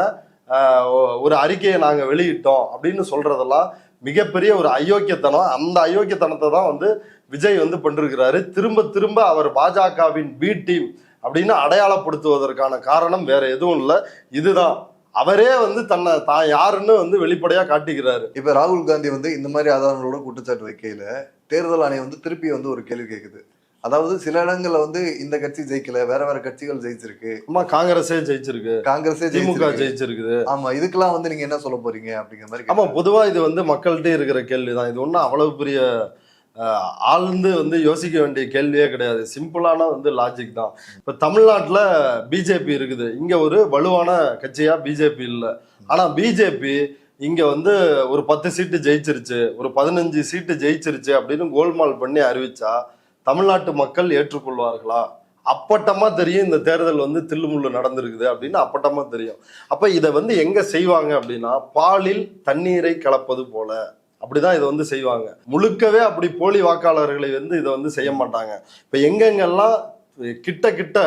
ஒரு அறிக்கையை நாங்க வெளியிட்டோம் அப்படின்னு சொல்றதெல்லாம் மிகப்பெரிய ஒரு அயோக்கியத்தனம். அந்த அயோக்கியத்தனத்தை தான் வந்து விஜய் வந்து பண்ணிருக்கிறாரு. திரும்ப திரும்ப அவர் பாஜகவின் பி டீம் அப்படின்னு அடையாளப்படுத்துவதற்கான காரணம் வேற எதுவும் இல்லை, இதுதான். அவரே வந்து தான் யாருன்னு வந்து வெளிப்படையா காட்டிக்கிறாரு. இப்ப ராகுல் காந்தி வந்து இந்த மாதிரி ஆதாரங்களோட குற்றச்சாட்டு வைக்கையில தேர்தல் ஆணையம் வந்து திருப்பி வந்து ஒரு கேள்வி கேட்குது. அதாவது சில இடங்கள்ல வந்து இந்த கட்சி ஜெயிக்கல, வேற வேற கட்சிகள் ஜெயிச்சிருக்கு. ஆமா, காங்கிரஸே ஜெயிச்சிருக்கு, காங்கிரஸே திமுக ஜெயிச்சிருக்குது. ஆமா, இதுக்கெல்லாம் வந்து நீங்க என்ன சொல்ல போறீங்க அப்படிங்கிற மாதிரி. ஆமா, பொதுவா இது வந்து மக்கள்கிட்ட இருக்கிற கேள்விதான். இது ஒன்றும் அவ்வளவு பெரிய ஆழ்ந்து வந்து யோசிக்க வேண்டிய கேள்வியே கிடையாது. சிம்பிளான வந்து லாஜிக் தான். இப்ப தமிழ்நாட்டுல பிஜேபி இருக்குது, இங்க ஒரு வலுவான கட்சியா பிஜேபி இல்லை. ஆனா பிஜேபி இங்க வந்து ஒரு 10 சீட்டு ஜெயிச்சிருச்சு, ஒரு 15 சீட்டு ஜெயிச்சிருச்சு அப்படின்னு கோல்மால் பண்ணி அறிவிச்சா தமிழ்நாட்டு மக்கள் ஏற்றுக்கொள்வார்களா? அப்பட்டமா தெரியும் இந்த தேர்தல் வந்து தில்லுமுள்ளு நடந்திருக்குது அப்படின்னு அப்பட்டமா தெரியும். அப்ப இதை வந்து எங்க செய்வாங்க அப்படின்னா பாலில் தண்ணீரை கலப்பது போல அப்படிதான் இதை வந்து செய்வாங்க. முழுக்கவே அப்படி போலி வாக்காளர்களை வந்து இதை வந்து செய்ய மாட்டாங்க. இப்ப எங்கெங்கெல்லாம் கிட்ட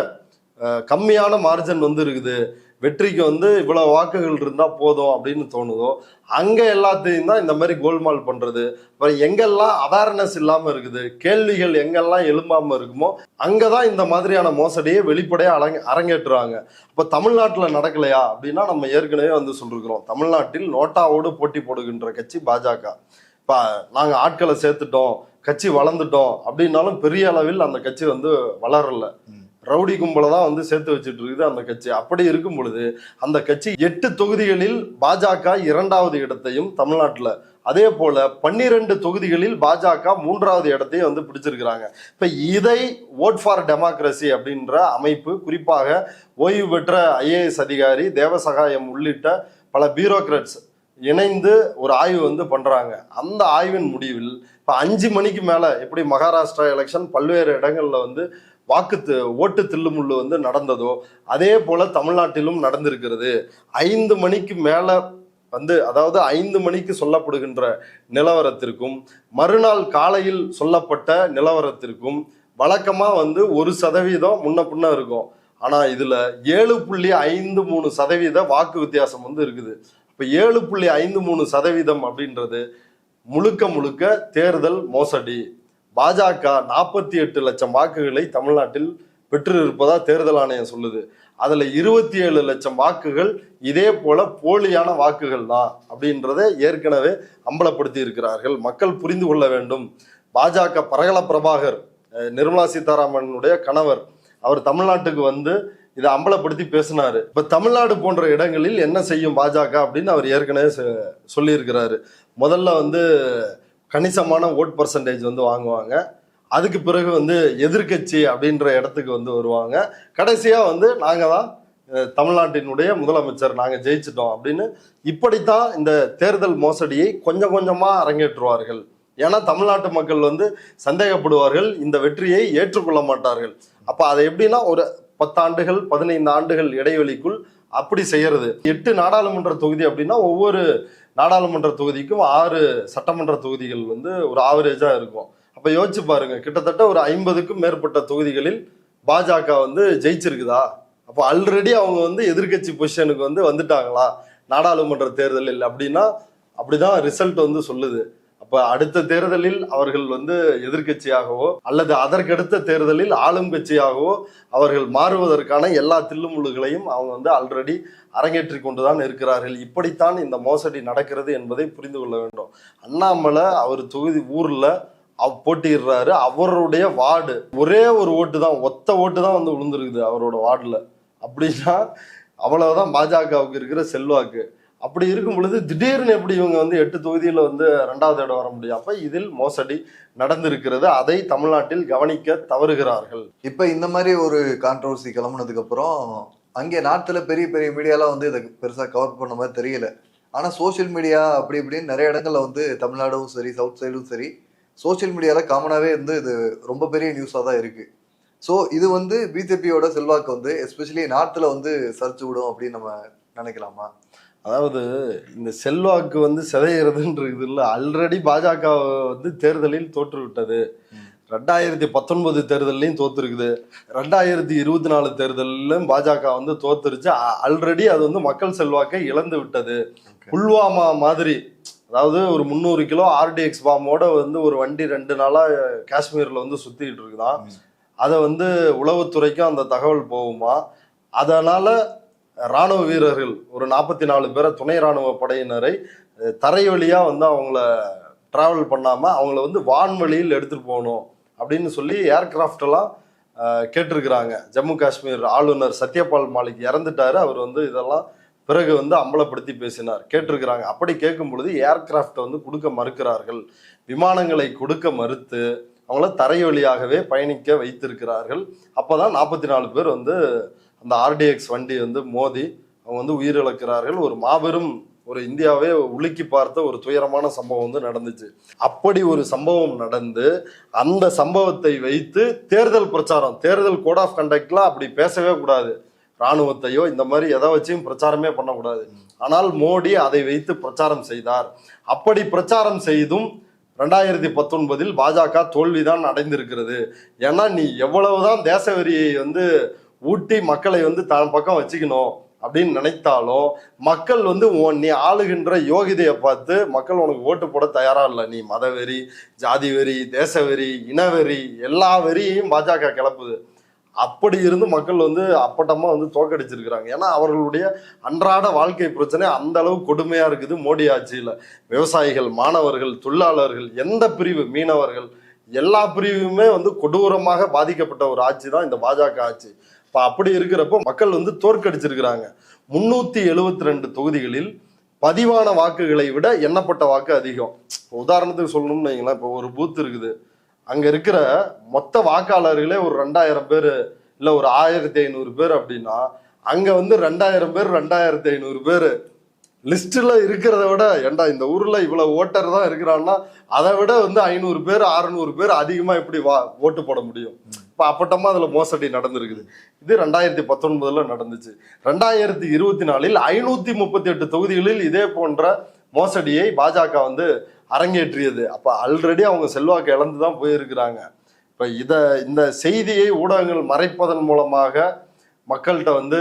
கம்மியான மார்ஜின் வந்து இருக்குது, வெற்றிக்கு வந்து இவ்வளவு வாக்குகள் இருந்தா போதும் அப்படின்னு தோணுதோ அங்க எல்லாத்தையும் தான் இந்த மாதிரி கோல்மால் பண்றது. அப்புறம் எங்கெல்லாம் அவேர்னஸ் இல்லாம இருக்குது, கேள்விகள் எங்கெல்லாம் எழும்பாம இருக்குமோ அங்கதான் இந்த மாதிரியான மோசடியை வெளிப்படையா அரங்கேற்றுறாங்க. இப்ப தமிழ்நாட்டுல நடக்கலையா அப்படின்னா நம்ம ஏற்கனவே வந்து சொல்லிருக்கிறோம், தமிழ்நாட்டில் நோட்டாவோடு போட்டி போடுகின்ற கட்சி பாஜக. இப்ப நாங்க ஆட்களை சேர்த்துட்டோம், கட்சி வளர்ந்துட்டோம் அப்படின்னாலும் பெரிய அளவில் அந்த கட்சி வந்து வளரல. ரவுடி கும்பலை தான் வந்து சேர்த்து வச்சுட்டு இருக்குது அந்த கட்சி. அப்படி இருக்கும் பொழுது அந்த கட்சி 8 தொகுதிகளில் பாஜக 2வது இடத்தையும் தமிழ்நாட்டில், அதே போல 12 தொகுதிகளில் பாஜக 3வது இடத்தையும் வந்து பிடிச்சிருக்கிறாங்க. இப்ப இதை ஓட் ஃபார் டெமோக்ரஸி அப்படின்ற அமைப்பு, குறிப்பாக ஓய்வு பெற்ற IAS அதிகாரி தேவசகாயம் உள்ளிட்ட பல பியூரோக்ராட்ஸ் இணைந்து ஒரு ஆய்வு வந்து பண்றாங்க. அந்த ஆய்வின் முடிவில் இப்ப 5 மணிக்கு மேல எப்படி மகாராஷ்டிரா எலெக்ஷன் பல்வேறு இடங்கள்ல வந்து ஓட்டு தில்லுமுள்ளு வந்து நடந்ததோ அதே போல தமிழ்நாட்டிலும் நடந்திருக்கிறது. 5 மணிக்கு மேல வந்து, அதாவது 5 மணிக்கு சொல்லப்படுகின்ற நிலவரத்திற்கும் மறுநாள் காலையில் சொல்லப்பட்ட நிலவரத்திற்கும் வழக்கமா வந்து 1% முன்ன பின்ன இருக்கும். ஆனா இதுல 7.53% வாக்கு வித்தியாசம் வந்து இருக்குது. இப்ப 7.53% அப்படின்றது முழுக்க முழுக்க தேர்தல் மோசடி. பாஜக 48 லட்சம் வாக்குகளை தமிழ்நாட்டில் பெற்று இருப்பதா தேர்தல் ஆணையம் சொல்லுது. அதுல 27 லட்சம் வாக்குகள் இதே போல போலியான வாக்குகள் தான் அப்படின்றத ஏற்கனவே அம்பலப்படுத்தி இருக்கிறார்கள். மக்கள் புரிந்து கொள்ள வேண்டும். பாஜக பரகல பிரபாகர், நிர்மலா சீதாராமனுடைய கணவர், அவர் தமிழ்நாட்டுக்கு வந்து இதை அம்பலப்படுத்தி பேசினாரு. இப்ப தமிழ்நாடு போன்ற இடங்களில் என்ன செய்யும் பாஜக அப்படின்னு அவர் ஏற்கனவே சொல்லியிருக்கிறாரு. முதல்ல வந்து கணிசமான ஓட் பர்சன்டேஜ் வந்து வாங்குவாங்க, அதுக்கு பிறகு வந்து எதிர்கட்சி அப்படின்ற இடத்துக்கு வந்து வருவாங்க, கடைசியா வந்து நாங்க தான் தமிழ்நாட்டினுடைய முதலமைச்சர், நாங்க ஜெயிச்சிட்டோம் அப்படின்னு இப்படித்தான் இந்த தேர்தல் மோசடியை கொஞ்சம் கொஞ்சமா அரங்கேற்றுவார்கள். ஏன்னா தமிழ்நாட்டு மக்கள் வந்து சந்தேகப்படுவார்கள், இந்த வெற்றியை ஏற்றுக்கொள்ள மாட்டார்கள். அப்ப அதை எப்படின்னா ஒரு 10 ஆண்டுகள் 15 ஆண்டுகள் இடைவெளிக்குள் அப்படி செய்யறது. 8 நாடாளுமன்ற தொகுதி அப்படின்னா ஒவ்வொரு நாடாளுமன்ற தொகுதிக்கும் 6 சட்டமன்ற தொகுதிகள் வந்து ஒரு ஆவரேஜா இருக்கும். அப்ப யோசிச்சு பாருங்க, கிட்டத்தட்ட ஒரு 50க்கும் மேற்பட்ட தொகுதிகளில் பாஜக வந்து ஜெயிச்சிருக்குதா? அப்போ ஆல்ரெடி அவங்க வந்து எதிர்கட்சி பொசிஷனுக்கு வந்து வந்துட்டாங்களா நாடாளுமன்ற தேர்தலில் அப்படின்னா அப்படிதான் ரிசல்ட் வந்து சொல்லுது. அப்ப அடுத்த தேர்தலில் அவர்கள் வந்து எதிர்கட்சியாகவோ அல்லது அதற்கடுத்த தேர்தலில் ஆளும் கட்சியாகவோ அவர்கள் மாறுவதற்கான எல்லா தில்லுமுள்ளுகளையும் அவங்க வந்து ஆல்ரெடி அரங்கேற்றி கொண்டுதான் இருக்கிறார்கள். இப்படித்தான் இந்த மோசடி நடக்கிறது என்பதை புரிந்து கொள்ள வேண்டும். அண்ணாமலை அவர் தொகுதி ஊர்ல போட்டிடுறாரு, அவருடைய வார்டு ஒரே ஒரு ஓட்டு தான், ஒத்த ஓட்டு தான் வந்து விழுந்திருக்குது அவரோட வார்டுல. அப்படின்னா அவ்வளவுதான் பாஜகவுக்கு இருக்கிற செல்வாக்கு. அப்படி இருக்கும் பொழுது திடீர்னு எப்படி இவங்க வந்து 8 தொகுதியில வந்து 2வது இடம் வர முடியும்? அப்ப இதில் மோசடி நடந்திருக்கிறது, அதை தமிழ்நாட்டில் கவனிக்க தவறுகிறார்கள். இப்ப இந்த மாதிரி ஒரு கான்ட்ரவர்சி கிளம்புனதுக்கு அப்புறம் அங்கே நாட்டுல பெரிய பெரிய மீடியாலாம் வந்து இதை பெருசா கவர் பண்ண மாதிரி தெரியல. ஆனா சோசியல் மீடியா அப்படி இப்படின்னு நிறைய இடங்கள்ல வந்து தமிழ்நாடும் சரி சவுத் சைடும் சரி சோசியல் மீடியால காமனாவே வந்து இது ரொம்ப பெரிய நியூஸா தான் இருக்கு. ஸோ இது வந்து பிஜேபியோட செல்வாக்கு வந்து எஸ்பெஷலி நாட்டுல வந்து சரிச்சு விடும் அப்படின்னு நம்ம நினைக்கலாமா? அதாவது இந்த செல்வாக்கு வந்து சிதைகிறதுன்றது இல்லை, ஆல்ரெடி பாஜக வந்து தேர்தலில் தோற்று விட்டது. 2019 தேர்தலையும் தோத்துருக்குது, 2024 தேர்தலிலும் பாஜக வந்து தோத்துருச்சு. ஆல்ரெடி அது வந்து மக்கள் செல்வாக்கை இழந்து விட்டது. புல்வாமா மாதிரி, அதாவது ஒரு 300 கிலோ RDX பாம்போட வந்து ஒரு வண்டி 2 நாளா காஷ்மீர்ல வந்து சுத்திட்டு இருக்குதான். அதை வந்து உளவுத்துறைக்கும் அந்த தகவல் போகுமா? அதனால ராணுவ வீரர்கள் ஒரு 44 பேரை, துணை ராணுவ படையினரை தரை வழியா வந்து அவங்கள டிராவல் பண்ணாம அவங்கள வந்து வான்வழியில் எடுத்துட்டு போகணும் அப்படின்னு சொல்லி ஏர்கிராஃப்ட் எல்லாம் கேட்டிருக்கிறாங்க. ஜம்மு காஷ்மீர் ஆளுநர் சத்யபால் மாலிக் இறந்துட்டாரு, அவர் வந்து இதெல்லாம் பிறகு வந்து அம்பலப்படுத்தி பேசினார், கேட்டிருக்கிறாங்க. அப்படி கேட்கும் பொழுது ஏர்கிராஃப்ட் வந்து கொடுக்க மறுக்கிறார்கள், விமானங்களை கொடுக்க மறுத்து அவங்கள தரை வழியாகவே பயணிக்க வைத்திருக்கிறார்கள். அப்போதான் 44 பேர் வந்து அந்த RDX வண்டி வந்து மோதி அவங்க வந்து உயிரிழக்கிறார்கள். ஒரு மாபெரும், ஒரு இந்தியாவே உலுக்கி பார்த்த ஒரு துயரமான சம்பவம் வந்து நடந்துச்சு. அப்படி ஒரு சம்பவம் நடந்து அந்த சம்பவத்தை வைத்து தேர்தல் பிரச்சாரம், தேர்தல் கோட் ஆஃப் கண்டக்ட்லாம் அப்படி பேசவே கூடாது, ராணுவத்தையோ இந்த மாதிரி எதை வச்சும் பிரச்சாரமே பண்ணக்கூடாது. ஆனால் மோடி அதை வைத்து பிரச்சாரம் செய்தார். அப்படி பிரச்சாரம் செய்தும் 2019 பாஜக தோல்விதான் அடைந்திருக்கிறது. ஏன்னா நீ எவ்வளவுதான் தேச வெறியை வந்து ஊட்டி மக்களை வந்து தன் பக்கம் வச்சுக்கணும், அப்படின்னு நினைத்தாலும் மக்கள் வந்து நீ ஆளுகின்ற யோகிதையை பார்த்து மக்கள் உனக்கு ஓட்டு போட தயாரா இல்லை. நீ மதவெறி, ஜாதி வெறி, தேசவெறி, இனவெறி, எல்லா வெறியையும் பாஜக கிளப்புது. அப்படி இருந்து மக்கள் வந்து அப்பட்டமா வந்து தோக்கடிச்சிருக்கிறாங்க. ஏன்னா அவர்களுடைய அன்றாட வாழ்க்கை பிரச்சனை அந்த அளவு கொடுமையா இருக்குது மோடி ஆட்சியில. விவசாயிகள், மாணவர்கள், தொழிலாளர்கள், எந்த பிரிவு, மீனவர்கள், எல்லா பிரிவுமே வந்து கொடூரமாக பாதிக்கப்பட்ட ஒரு ஆட்சி தான் இந்த பாஜக ஆட்சி. இப்ப அப்படி இருக்கிறப்போ மக்கள் வந்து தோற்கடிச்சிருக்கிறாங்க. 372 தொகுதிகளில் பதிவான வாக்குகளை விட எண்ணப்பட்ட வாக்கு அதிகம். உதாரணத்துக்கு சொல்லணும்னு வைங்களேன், இப்போ ஒரு பூத் இருக்குது, அங்க இருக்கிற மொத்த வாக்காளர்களே ஒரு 2000 பேர் இல்ல ஒரு 1500 பேர் அப்படின்னா, அங்க வந்து 2000 பேர் 2500 பேர் லிஸ்ட்ல இருக்கிறத விட, ஏண்டா இந்த ஊர்ல இவ்வளவு ஓட்டர் தான் இருக்கிறான்னா அதை விட வந்து 500 பேர் 600 பேர் அதிகமா எப்படி ஓட்டு போட முடியும்? இப்ப அப்பட்டமா அதுல மோசடி நடந்திருக்குது. இது 2019 நடந்துச்சு. 2024 538 தொகுதிகளில் இதே போன்ற மோசடியை பாஜக வந்து அரங்கேற்றியது. அப்ப ஆல்ரெடி அவங்க செல்வாக்கு இழந்துதான் போயிருக்கிறாங்க. இப்ப இந்த செய்தியை ஊடகங்கள் மறைப்பதன் மூலமாக மக்கள்கிட்ட வந்து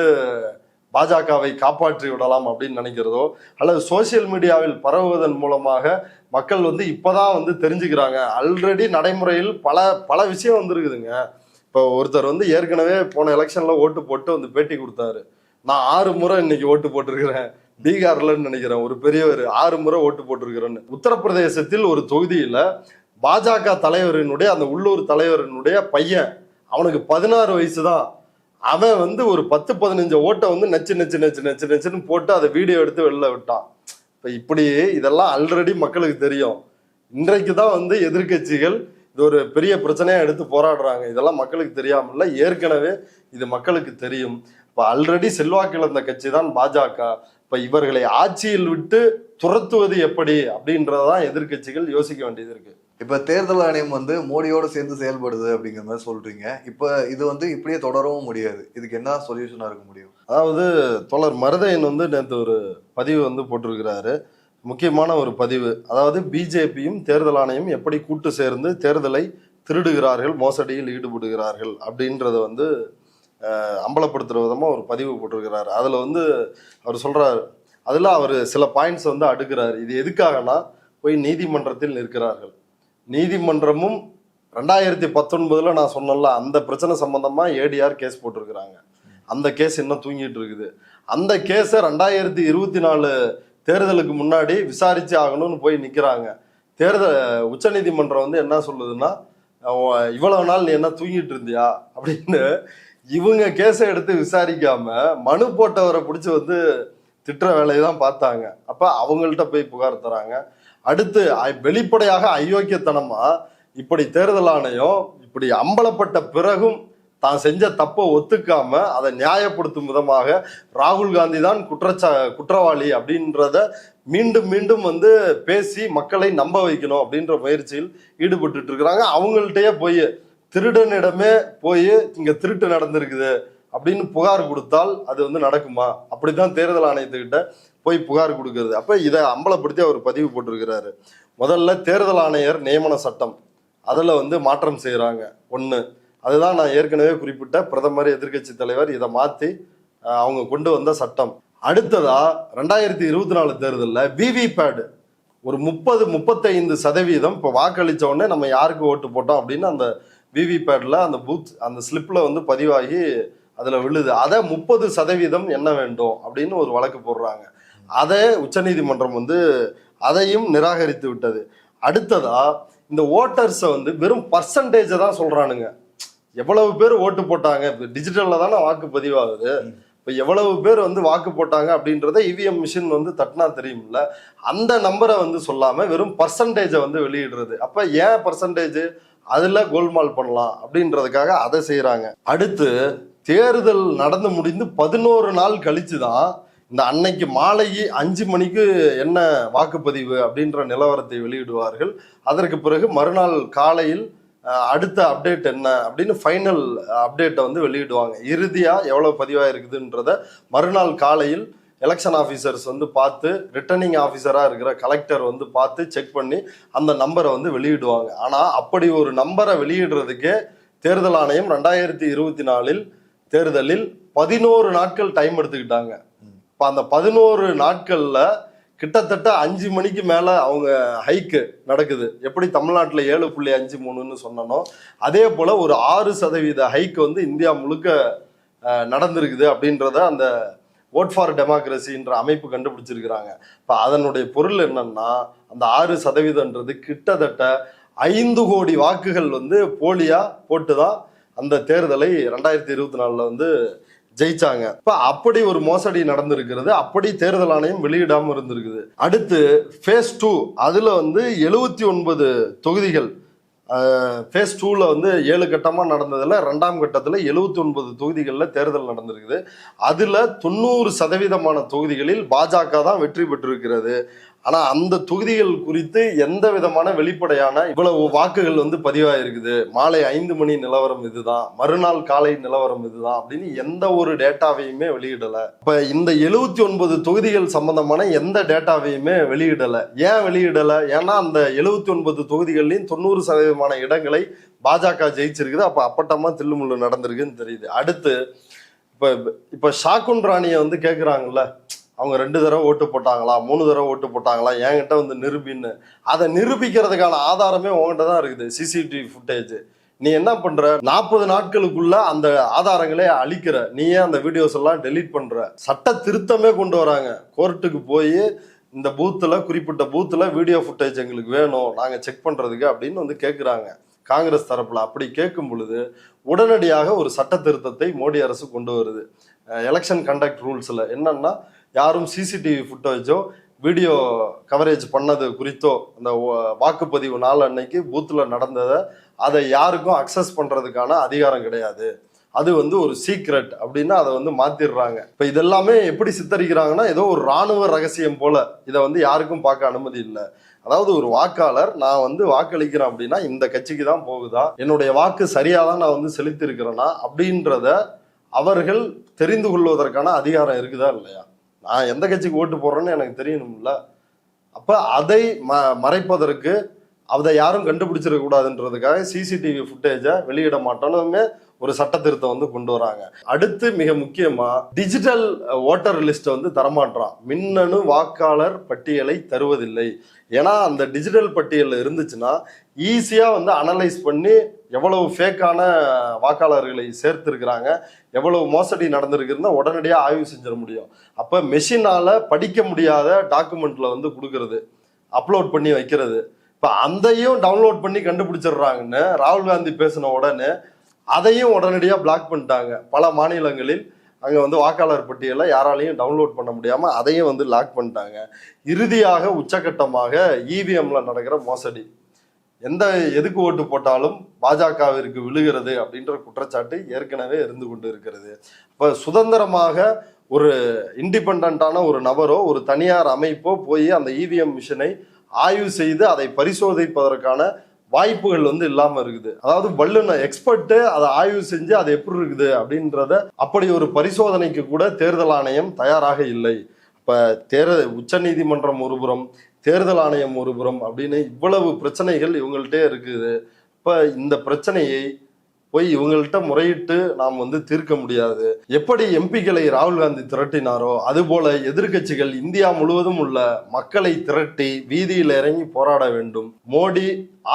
பாஜகவை காப்பாற்றி விடலாம் அப்படின்னு நினைக்கிறதோ, அல்லது சோசியல் மீடியாவில் பரவுவதன் மூலமாக மக்கள் வந்து இப்பதான் வந்து தெரிஞ்சுக்கிறாங்க. ஆல்ரெடி நடைமுறையில் பல விஷயம் வந்துருக்குதுங்க. இப்போ ஒருத்தர் வந்து ஏற்கனவே போன எலெக்ஷன்ல ஓட்டு போட்டு வந்து பேட்டி கொடுத்தாரு. நான் 6 முறை இன்னைக்கு ஓட்டு போட்டிருக்கிறேன், பீகார்லன்னு நினைக்கிறேன், ஒரு பெரியவர் 6 முறை ஓட்டு போட்டிருக்கிறேன்னு. உத்தரப்பிரதேசத்தில் ஒரு தொகுதியில பாஜக தலைவரினுடைய, அந்த உள்ளூர் தலைவரினுடைய பையன், அவனுக்கு 16 வயசு தான். அவன் வந்து ஒரு 10-15 ஓட்டை வந்து நச்சுன்னு போட்டு அதை வீடியோ எடுத்து வெளில விட்டான். இப்ப இப்படி இதெல்லாம் ஆல்ரெடி மக்களுக்கு தெரியும். இன்றைக்கு தான் வந்து எதிர்கட்சிகள் இது ஒரு பெரிய பிரச்சனையா எடுத்து போராடுறாங்க. இதெல்லாம் மக்களுக்கு தெரியாமல, ஏற்கனவே இது மக்களுக்கு தெரியும். இப்ப ஆல்ரெடி செல்வாக்கு இழந்த கட்சி தான் பாஜக. இப்ப இவர்களை ஆட்சியில் விட்டு துரத்துவது எப்படி அப்படின்றதான் எதிர்கட்சிகள் யோசிக்க வேண்டியது இருக்கு. இப்ப தேர்தல் ஆணையம் வந்து மோடியோட சேர்ந்து செயல்படுது அப்படிங்கிற மாதிரி சொல்றீங்க. இப்ப இது வந்து இப்படியே தொடரவும் முடியாது. இதுக்கு என்ன சொல்யூஷனா இருக்க முடியும்? அதாவது தோழர் மருதையன் வந்து நேற்று ஒரு பதிவு வந்து போட்டிருக்கிறாரு, முக்கியமான ஒரு பதிவு. அதாவது பிஜேபியும் தேர்தல் ஆணையம் எப்படி கூட்டு சேர்ந்து தேர்தலை திருடுகிறார்கள், மோசடியில் ஈடுபடுகிறார்கள் அப்படின்றத வந்து அம்பலப்படுத்துற விதமா ஒரு பதிவு போட்டிருக்கிறாரு. அதுல வந்து அவர் சொல்றாரு, அதுல அவர் சில பாயிண்ட்ஸ் வந்து அடுக்கிறாரு. இது எதுக்காகனா, போய் நீதிமன்றத்தில் நிற்கிறார்கள். நீதிமன்றமும் 2019 நான் சொன்னல அந்த பிரச்சனை சம்பந்தமா ஏடிஆர் கேஸ் போட்டிருக்கிறாங்க. அந்த கேஸ் இன்னும் தூங்கிட்டு இருக்குது. அந்த கேஸை 2024 தேர்தலுக்கு முன்னாடி விசாரிச்சு ஆகணும்னு போய் நிக்கிறாங்க. உச்ச நீதிமன்றம் வந்து என்ன சொல்லுதுன்னா, இவ்வளவு நாள் நீ என்ன தூங்கிட்டு இருந்தியா அப்படின்னு இவங்க கேஸை எடுத்து விசாரிக்காம மனு போட்டவரை பிடிச்சி வந்து திட்டுற வேலையை தான் பார்த்தாங்க. அப்ப அவங்கள்ட்ட போய் புகார் தராங்க. அடுத்து வெளிப்படையாக அயோக்கியத்தனமா இப்படி தேர்தல் ஆணையம் இப்படி அம்பலப்பட்ட பிறகும் தான் செஞ்ச தப்பை ஒத்துக்காம அதை நியாயப்படுத்தும் விதமாக ராகுல் காந்தி தான் குற்றவாளி அப்படின்றத மீண்டும் மீண்டும் வந்து பேசி மக்களை நம்ப வைக்கணும் அப்படின்ற முயற்சியில் ஈடுபட்டு இருக்கிறாங்க. அவங்கள்ட்டயே போய் திருடனிடமே போய் இங்க திருட்டு நடந்திருக்குது அப்படின்னு புகார் கொடுத்தால் அது வந்து நடக்குமா? அப்படிதான் தேர்தல் ஆணையத்துக்கிட்ட போய் புகார் கொடுக்கறது. அப்ப இதை அம்பலப்படுத்தி அவர் பதிவு போட்டிருக்கிறாரு. முதல்ல தேர்தல் ஆணையர் நியமன சட்டம், அதுல வந்து மாற்றம் செய்யறாங்க. ஒண்ணு, அதுதான் நான் ஏற்கனவே குறிப்பிட்ட பிரதமர் எதிர்கட்சி தலைவர் இதை மாத்தி அவங்க கொண்டு வந்த சட்டம். அடுத்ததா 2024 தேர்தலில் விவிபேட் ஒரு 30-35% இப்போ வாக்களிச்ச உடனே நம்ம யாருக்கு ஓட்டு போட்டோம் அப்படின்னு அந்த விவிபேட்ல அந்த பூத் அந்த ஸ்லிப்ல வந்து பதிவாகி அதுல விழுது. அதை 30% என்ன வேண்டும் அப்படின்னு ஒரு வழக்கு போடுறாங்க. அதை உச்சநீதிமன்றம் வந்து அதையும் நிராகரித்து விட்டது. அடுத்ததா இந்த ஓட்டர்ஸை வந்து வெறும் பர்சன்டேஜை தான் சொல்றானுங்க. எவ்வளவு பேர் ஓட்டு போட்டாங்க, இப்போ டிஜிட்டல்ல தானே வாக்கு பதிவாகுது, இப்போ எவ்வளவு பேர் வந்து வாக்கு போட்டாங்க அப்படின்றத இவிஎம் மிஷின் வந்து தட்டினா தெரியும்ல, அந்த நம்பரை வந்து சொல்லாம வெறும் பர்சன்டேஜை வந்து வெளியிடுறது. அப்ப ஏன் பர்சன்டேஜ் அதுல கோல்மால் பண்ணலாம் அப்படின்றதுக்காக அதை செய்யறாங்க. அடுத்து தேர்தல் நடந்து முடிந்து 11 நாள் கழிச்சு தான் இந்த அன்னைக்கு மாலை 5 மணிக்கு என்ன வாக்குப்பதிவு அப்படின்ற நிலவரத்தை வெளியிடுவார்கள். அதற்கு பிறகு மறுநாள் காலையில் அடுத்த அப்டேட் என்ன அப்படின்னு ஃபைனல் அப்டேட்டை வந்து வெளியிடுவாங்க. இறுதியா எவ்வளவு பதிவாக இருக்குதுன்றத மறுநாள் காலையில் எலெக்ஷன் ஆஃபீஸர்ஸ் வந்து பார்த்து, ரிட்டர்னிங் ஆஃபீஸரா இருக்கிற கலெக்டர் வந்து பார்த்து செக் பண்ணி அந்த நம்பரை வந்து வெளியிடுவாங்க. ஆனா அப்படி ஒரு நம்பரை வெளியிடுறதுக்கே தேர்தல் ஆணையம் 2024 தேர்தலில் 11 நாட்கள் டைம் எடுத்துக்கிட்டாங்க. இப்போ அந்த 11 நாட்கள்ல கிட்டத்தட்ட 5 மணிக்கு மேல அவங்க ஹைக்கு நடக்குது. எப்படி தமிழ்நாட்டில் 7.53ன்னு சொன்னனோ அதே போல ஒரு 6% ஹைக் வந்து இந்தியா முழுக்க நடந்திருக்குது அப்படின்றத அந்த ஓட் ஃபார் டெமோக்ரஸின்ற அமைப்பு கண்டுபிடிச்சிருக்கிறாங்க. இப்போ அதனுடைய பொருள் என்னன்னா, அந்த 6%ன்றது கிட்டத்தட்ட 5 கோடி வாக்குகள் வந்து போலியா போட்டுதான் அந்த தேர்தலை 2024 வந்து ஜெயிச்சாங்க. இப்ப அப்படி ஒரு மோசடி நடந்திருக்கிறது. அப்படி தேர்தல் ஆணையம் வெளியிடாம இருந்திருக்குது. அடுத்து ஃபேஸ் 2 அதுல வந்து 79 தொகுதிகள், ஃபேஸ் 2ல வந்து 7 கட்டமா நடந்ததுல 2ஆம் கட்டத்துல 79 தொகுதிகளில் தேர்தல் நடந்திருக்குது. அதுல 90% தொகுதிகளில் பாஜக தான் வெற்றி பெற்றிருக்கிறது. ஆனா அந்த தொகுதிகள் குறித்து எந்த விதமான வெளிப்படையான இவ்வளவு வாக்குகள் வந்து பதிவாயிருக்குது, மாலை 5 மணி நிலவரம் இதுதான், மறுநாள் காலை நிலவரம் இதுதான் அப்படின்னு எந்த ஒரு டேட்டாவையுமே வெளியிடல. இப்ப இந்த 79 தொகுதிகள் சம்பந்தமான எந்த டேட்டாவையுமே வெளியிடல. ஏன் வெளியிடல? ஏன்னா அந்த 79 தொகுதிகள்லையும் 90% இடங்களை பாஜக ஜெயிச்சிருக்குது. அப்ப அப்பட்டமா தில்லுமுள்ளு நடந்திருக்குன்னு தெரியுது. அடுத்து இப்ப ஷாக்குன் ராணியை வந்து கேட்குறாங்கல்ல, அவங்க 2 தடவை ஓட்டு போட்டாங்களா 3 தடவை ஓட்டு போட்டாங்களா என்கிட்ட வந்து நிரூபின்னு. அதை நிரூபிக்கிறதுக்கான ஆதாரமே உங்ககிட்ட தான் இருக்குது, சிசிடிவி ஃபுட்டேஜ். நீ என்ன பண்ற, 40 நாட்களுக்குள்ள அந்த ஆதாரங்களே அழிக்கிற, நீயே அந்த வீடியோஸ் எல்லாம் டெலீட் பண்ற. சட்ட திருத்தமே கொண்டு வராங்க. கோர்ட்டுக்கு போய் இந்த பூத்துல, குறிப்பிட்ட பூத்துல வீடியோ ஃபுட்டேஜ் எங்களுக்கு வேணும் நாங்க செக் பண்றதுக்கு அப்படின்னு வந்து கேட்குறாங்க காங்கிரஸ் தரப்புல. அப்படி கேட்கும் பொழுது உடனடியாக ஒரு சட்ட திருத்தத்தை மோடி அரசு கொண்டு வருது. எலெக்ஷன் கண்டக்ட் ரூல்ஸ்ல என்னன்னா, யாரும் சிசிடிவி ஃபுட்டேஜோ வீடியோ கவரேஜ் பண்ணது குறித்தோ அந்த வாக்குப்பதிவு நாள் அன்னைக்கு பூத்துல நடந்ததை அதை யாருக்கும் அக்சஸ் பண்றதுக்கான அதிகாரம் கிடையாது, அது வந்து ஒரு சீக்ரெட் அப்படின்னு அதை வந்து மாத்திடுறாங்க. இப்ப இதெல்லாமே எப்படி சித்தரிக்கிறாங்கன்னா, ஏதோ ஒரு ராணுவ ரகசியம் போல, இதை வந்து யாருக்கும் பார்க்க அனுமதி இல்லை. அதாவது ஒரு வாக்காளர் நான் வந்து வாக்களிக்கிறேன் அப்படின்னா இந்த கட்சிக்கு தான் போகுதா, என்னுடைய வாக்கு சரியாதான் நான் வந்து செலுத்தி இருக்கிறேன்னா அப்படின்றத அவர்கள் தெரிந்து கொள்வதற்கான அதிகாரம் இருக்குதா இல்லையா? நான் எந்த கட்சிக்கு ஓட்டு போடுறேன்னு எனக்கு தெரியணும்ல. அப்ப அதை மறைப்பதற்கு, அதை யாரும் கண்டுபிடிச்சிட கூடாதுன்றதுக்காக சிசிடிவி ஃபுட்டேஜை வெளியிட மாட்டோம்னு ஒரு சட்ட திருத்தம் வந்து கொண்டு வராங்க. அடுத்து மிக முக்கியமா டிஜிட்டல் ஓட்டர் லிஸ்ட் வந்து தரமாட்டான், மின்னணு வாக்காளர் பட்டியலை தருவதில்லை. ஏன்னா அந்த டிஜிட்டல் பட்டியல் இருந்துச்சுன்னா ஈஸியா வந்து அனலைஸ் பண்ணி எவ்வளவு ஃபேக்கான வாக்காளர்களை சேர்த்திருக்கிறாங்க, எவ்வளவு மோசடி நடந்திருக்குன்னா உடனடியாக ஆய்வு செஞ்சிட முடியும். அப்ப மெஷினால படிக்க முடியாத டாக்குமெண்ட்ல வந்து கொடுக்கறது, அப்லோட் பண்ணி வைக்கிறது, இப்ப அதையும் டவுன்லோட் பண்ணி கண்டுபிடிச்சிடுறாங்கன்னு ராகுல் காந்தி பேசின உடனே அதையும் உடனடியாக பிளாக் பண்ணிட்டாங்க. பல மாநிலங்களில் அங்கே வந்து வாக்காளர் பட்டியலை யாராலையும் டவுன்லோட் பண்ண முடியாமல் அதையும் வந்து லாக் பண்ணிட்டாங்க. இறுதியாக உச்சகட்டமாக இவிஎம்ல நடக்கிற மோசடி, எதுக்கு ஓட்டு போட்டாலும் பாஜகவிற்கு விழுகிறது அப்படின்ற குற்றச்சாட்டு ஏற்கனவே இருந்து கொண்டு இருக்கிறது. இப்போ சுதந்திரமாக ஒரு இண்டிபெண்டான ஒரு நபரோ ஒரு தனியார் அமைப்போ போய் அந்த இவிஎம் மிஷினை ஆய்வு செய்து அதை பரிசோதிப்பதற்கான வாய்ப்புகள் வந்து இல்லாம இருக்குது. அதாவது வல்லுநர் எக்ஸ்பர்ட்டு அதை ஆய்வு செஞ்சு அது எப்படி இருக்குது அப்படின்றத அப்படி ஒரு பரிசோதனைக்கு கூட தேர்தல் ஆணையம் தயாராக இல்லை. இப்ப உச்ச நீதிமன்றம் ஒருபுறம், தேர்தல் ஆணையம் ஒருபுறம் அப்படின்னு இவ்வளவு பிரச்சனைகள் இவங்கள்ட்டே இருக்குது. இப்ப இந்த பிரச்சனையை போய் இவங்கள்ட்ட முறையிட்டு நாம் வந்து தீர்க்க முடியாது. எப்படி எம்பிக்களை ராகுல் காந்தி திரட்டினாரோ அதுபோல எதிர்கட்சிகள் இந்தியா முழுவதும் உள்ள மக்களை திரட்டி வீதியில் இறங்கி போராட வேண்டும். மோடி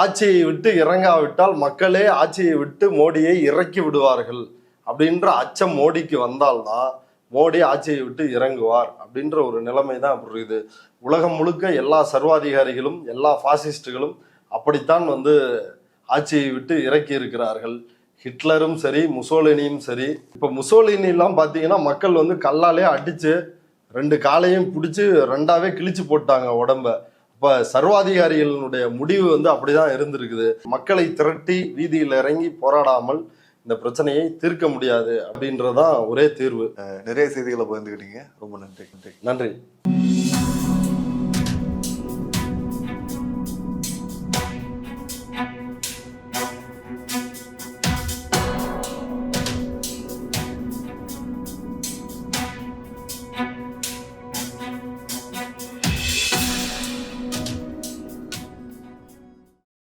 ஆட்சியை விட்டு இறங்காவிட்டால் மக்களே ஆட்சியை விட்டு மோடியை இறக்கி விடுவார்கள் அப்படின்ற அச்சம் மோடிக்கு வந்தால்தான் மோடி ஆட்சியை விட்டு இறங்குவார் அப்படின்ற ஒரு நிலைமை தான் புரியுது. உலகம் முழுக்க எல்லா சர்வாதிகாரிகளும் எல்லா பாசிஸ்டுகளும் அப்படித்தான் வந்து ஆட்சியை விட்டு இறக்கி இருக்கிறார்கள். ஹிட்லரும் சரி முசோலினியும் சரி. இப்போ முசோலினி எல்லாம் பார்த்தீங்கன்னா மக்கள் வந்து கல்லாலே அடிச்சு 2 காலையும் பிடிச்சி 2ஆவே கிழிச்சு போட்டாங்க உடம்ப. இப்போ சர்வாதிகாரிகளுடைய முடிவு வந்து அப்படிதான் இருந்திருக்குது. மக்களை திரட்டி வீதியில் இறங்கி போராடாமல் இந்த பிரச்சனையை தீர்க்க முடியாது அப்படின்றதான் ஒரே தீர்வு. நிறைய செய்திகளை பகிர்ந்துக்கிட்டீங்க, ரொம்ப நன்றி. நன்றி.